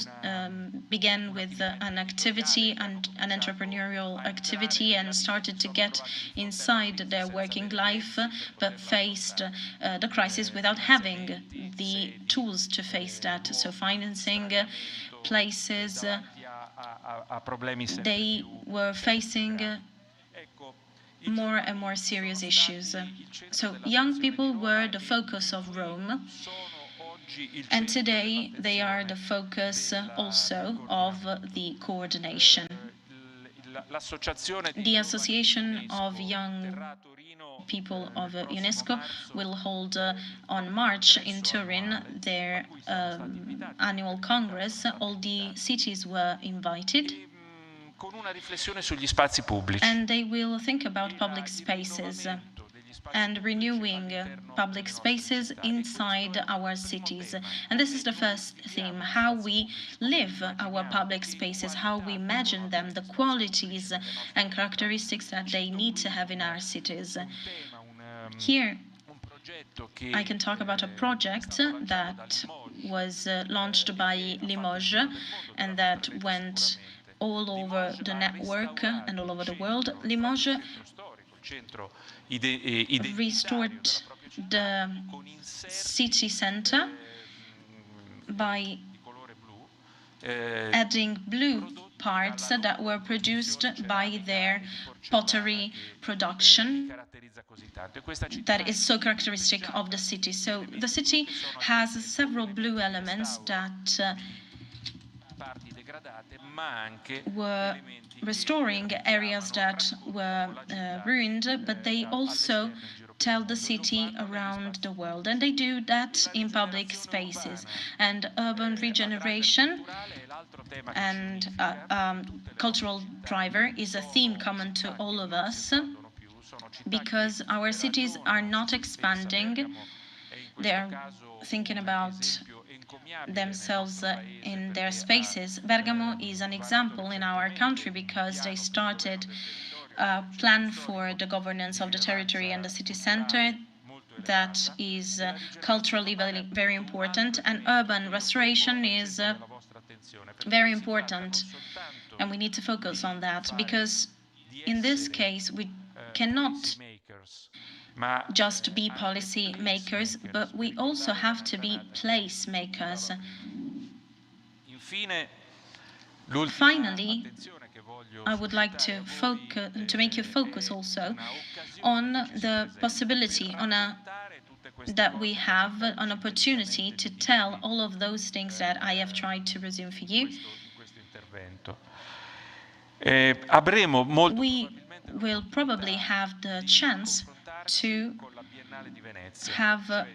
began with an activity and an entrepreneurial activity and started to get inside their working life, but faced the crisis without having the tools to face that. So financing, places, they were facing more and more serious issues. So young people were the focus of Rome, and today they are the focus also of the coordination. The Association of Young People of UNESCO will hold on March in Turin their annual congress. All the cities were invited. And they will think about public spaces and renewing public spaces inside our cities. And this is the first theme, how we live our public spaces, how we imagine them, the qualities and characteristics that they need to have in our cities. Here, I can talk about a project that was launched by Limoges and that went all over the network and all over the world. Limoges restored the city center by adding blue parts that were produced by their pottery production that is so characteristic of the city. So the city has several blue elements that were restoring areas that were ruined, but they also tell the city around the world, and they do that in public spaces. And urban regeneration and cultural driver is a theme common to all of us, because our cities are not expanding. They're thinking about themselves in their spaces. Bergamo is an example in our country because they started a plan for the governance of the territory and the city center that is culturally very, very important, and urban restoration is very important, and we need to focus on that, because in this case we cannot just be policy makers, but we also have to be place makers. Finally, I would like to make you focus also on the possibility, that we have an opportunity to tell all of those things that I have tried to resume for you. We will probably have the chance to have a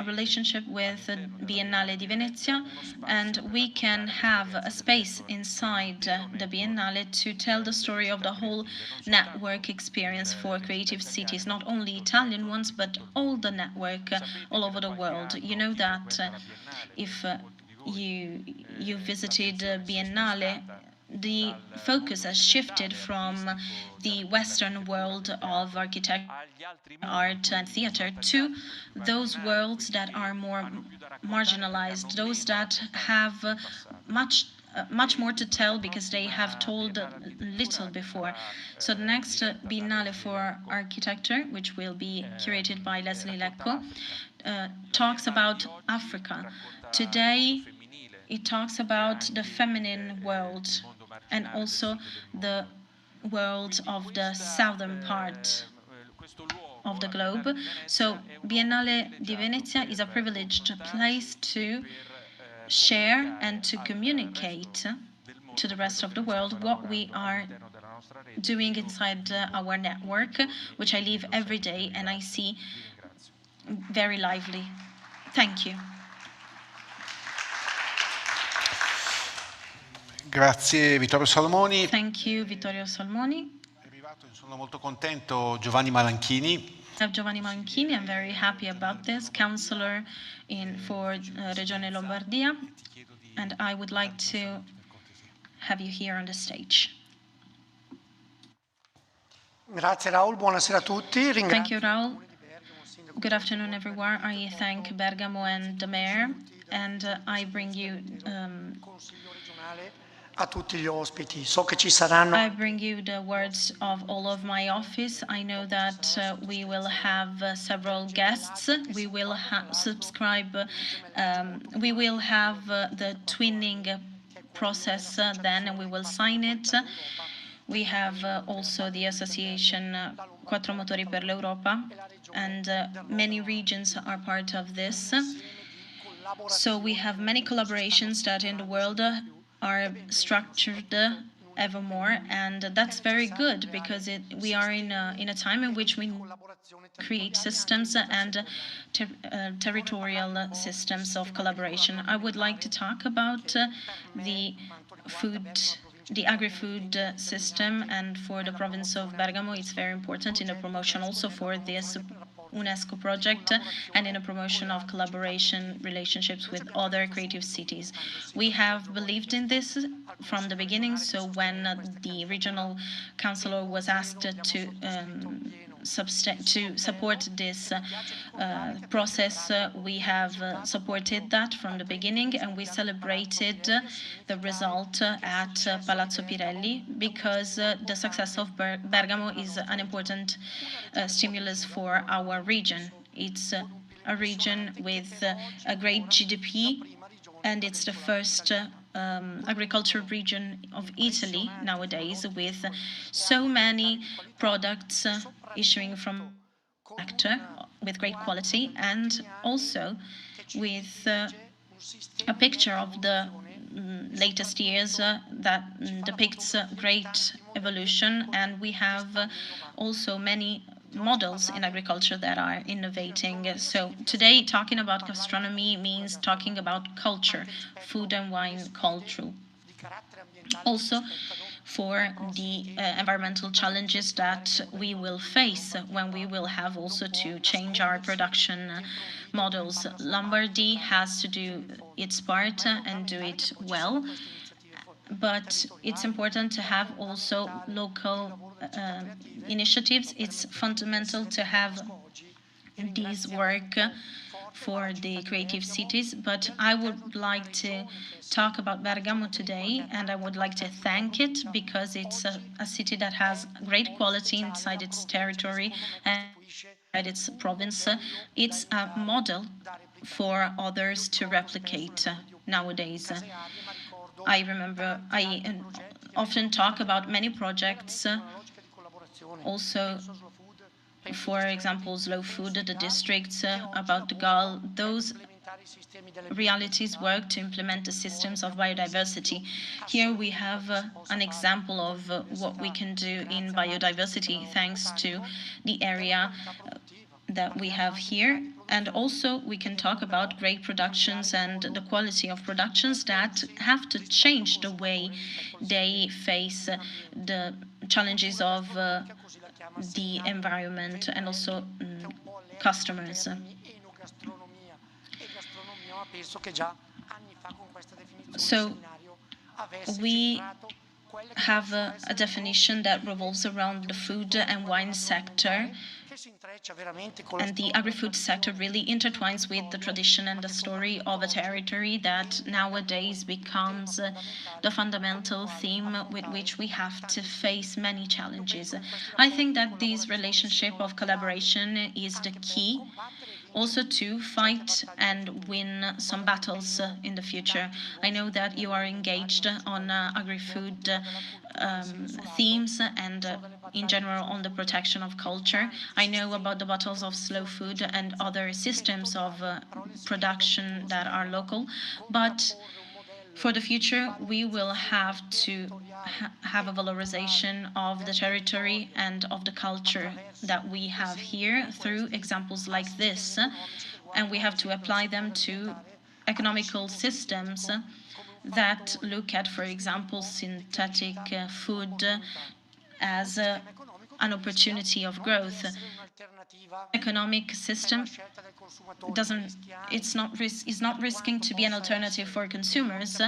relationship with the Biennale di Venezia, and we can have a space inside the Biennale to tell the story of the whole network experience for creative cities, not only Italian ones, but all the network all over the world. You know that if you visited Biennale the focus has shifted from the Western world of architecture, art, and theater to those worlds that are more marginalized, those that have much more to tell because they have told little before. So the next Biennale for Architecture, which will be curated by Leslie Lecco, talks about Africa. Today, it talks about the feminine world and also the world of the southern part of the globe. So Biennale di Venezia is a privileged place to share and to communicate to the rest of the world what we are doing inside our network, which I live every day and I see very lively. Thank you. Grazie Vittorio Salmoni. Thank you, Vittorio Salmoni. Sono molto contento, Giovanni Malanchini. Giovanni Malanchini, I'm very happy about this, councillor for Regione Lombardia, and I would like to have you here on the stage. Grazie Raul, buonasera a tutti. Thank you, Raul. Good afternoon, everyone. I thank Bergamo and the mayor, and I bring you a tutti gli ospiti. So che ci saranno. I bring you the words of all of my office. I know that we will have several guests. We will subscribe. We will have the twinning process then, and we will sign it. We have also the association Quattro Motori per l'Europa, and many regions are part of this. So we have many collaborations that in the world are structured ever more, and that's very good because we are in a time in which we create systems and territorial systems of collaboration. I would like to talk about the agri-food system, and for the province of Bergamo, it's very important in the promotion also for this UNESCO project and in a promotion of collaboration relationships with other creative cities. We have believed in this from the beginning, so when the regional councillor was asked to support this process, we have supported that from the beginning, and we celebrated the result at Palazzo Pirelli because the success of Bergamo is an important stimulus for our region. It's a region with a great GDP, and it's the first agriculture region of Italy nowadays, with so many products issuing from the sector with great quality, and also with a picture of the latest years that depicts great evolution, and we have also many models in agriculture that are innovating. So today, talking about gastronomy means talking about culture, food and wine culture. Also, for the environmental challenges that we will face when we will have also to change our production models. Lombardy has to do its part and do it well, but it's important to have also local initiatives. It's fundamental to have these work for the creative cities, but I would like to talk about Bergamo today, and I would like to thank it because it's a city that has great quality inside its territory and inside its province. It's a model for others to replicate nowadays. I often talk about many projects, also for example, slow food, the districts, about the GAL. Those realities work to implement the systems of biodiversity. Here we have an example of what we can do in biodiversity thanks to the area that we have here. And also we can talk about great productions and the quality of productions that have to change the way they face the challenges of the environment and also customers. So we have a definition that revolves around the food and wine sector. And the agri-food sector really intertwines with the tradition and the story of a territory that nowadays becomes the fundamental theme with which we have to face many challenges. I think that this relationship of collaboration is the key also to fight and win some battles in the future. I know that you are engaged on agri-food themes and in general on the protection of culture. I know about the battles of slow food and other systems of production that are local, but for the future, we will have to have a valorization of the territory and of the culture that we have here through examples like this, and we have to apply them to economical systems that look at, for example, synthetic food as an opportunity of growth. Economic system is not risking to be an alternative for consumers,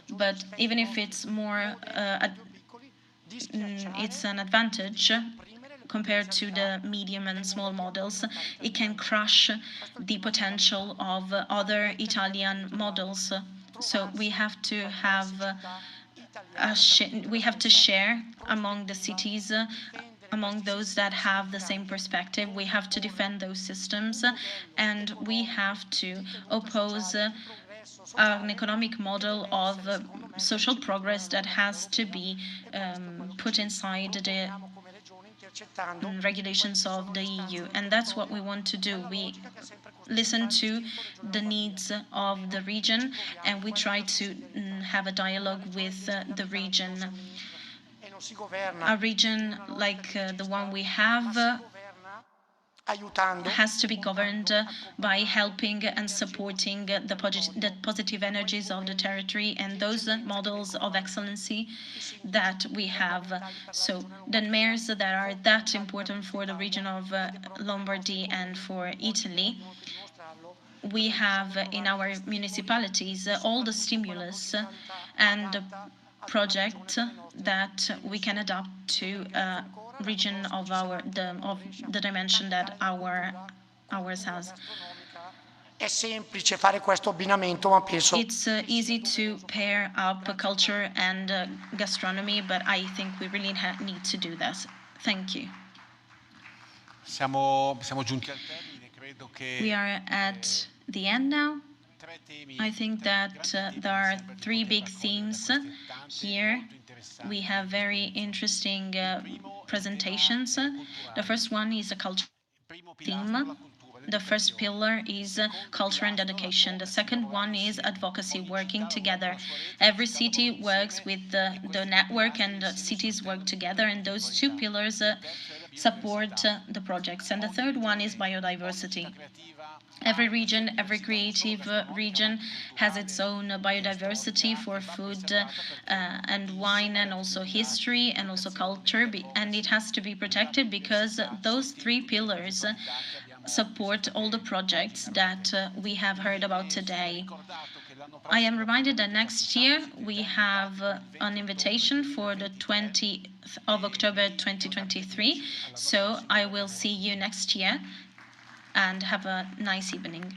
but even if it's more, it's an advantage compared to the medium and small models. It can crush the potential of other Italian models. So we have to have share among the cities, among those that have the same perspective. We have to defend those systems, and we have to oppose an economic model of social progress that has to be put inside the regulations of the EU. And that's what we want to do. We listen to the needs of the region, and we try to have a dialogue with the region. A region like the one we have has to be governed by helping and supporting the positive energies of the territory and those models of excellency that we have. So the mayors that are that important for the region of Lombardy and for Italy, we have in our municipalities all the stimulus and project that we can adapt to a region of the dimension that ours has. It's easy to pair up culture and gastronomy, but I think we really need to do this. Thank you. Siamo giunti al termine, credo che we are at the end now. I think that there are three big themes here. We have very interesting presentations. The first one is a culture theme. The first pillar is culture and education. The second one is advocacy, working together. Every city works with the network, and cities work together, and those two pillars support the projects. And the third one is biodiversity. Every region, every creative region has its own biodiversity for food and wine, and also history and also culture, and it has to be protected because those three pillars support all the projects that we have heard about today. I am reminded that next year we have an invitation for the 20th of October 2023, so I will see you next year, and have a nice evening.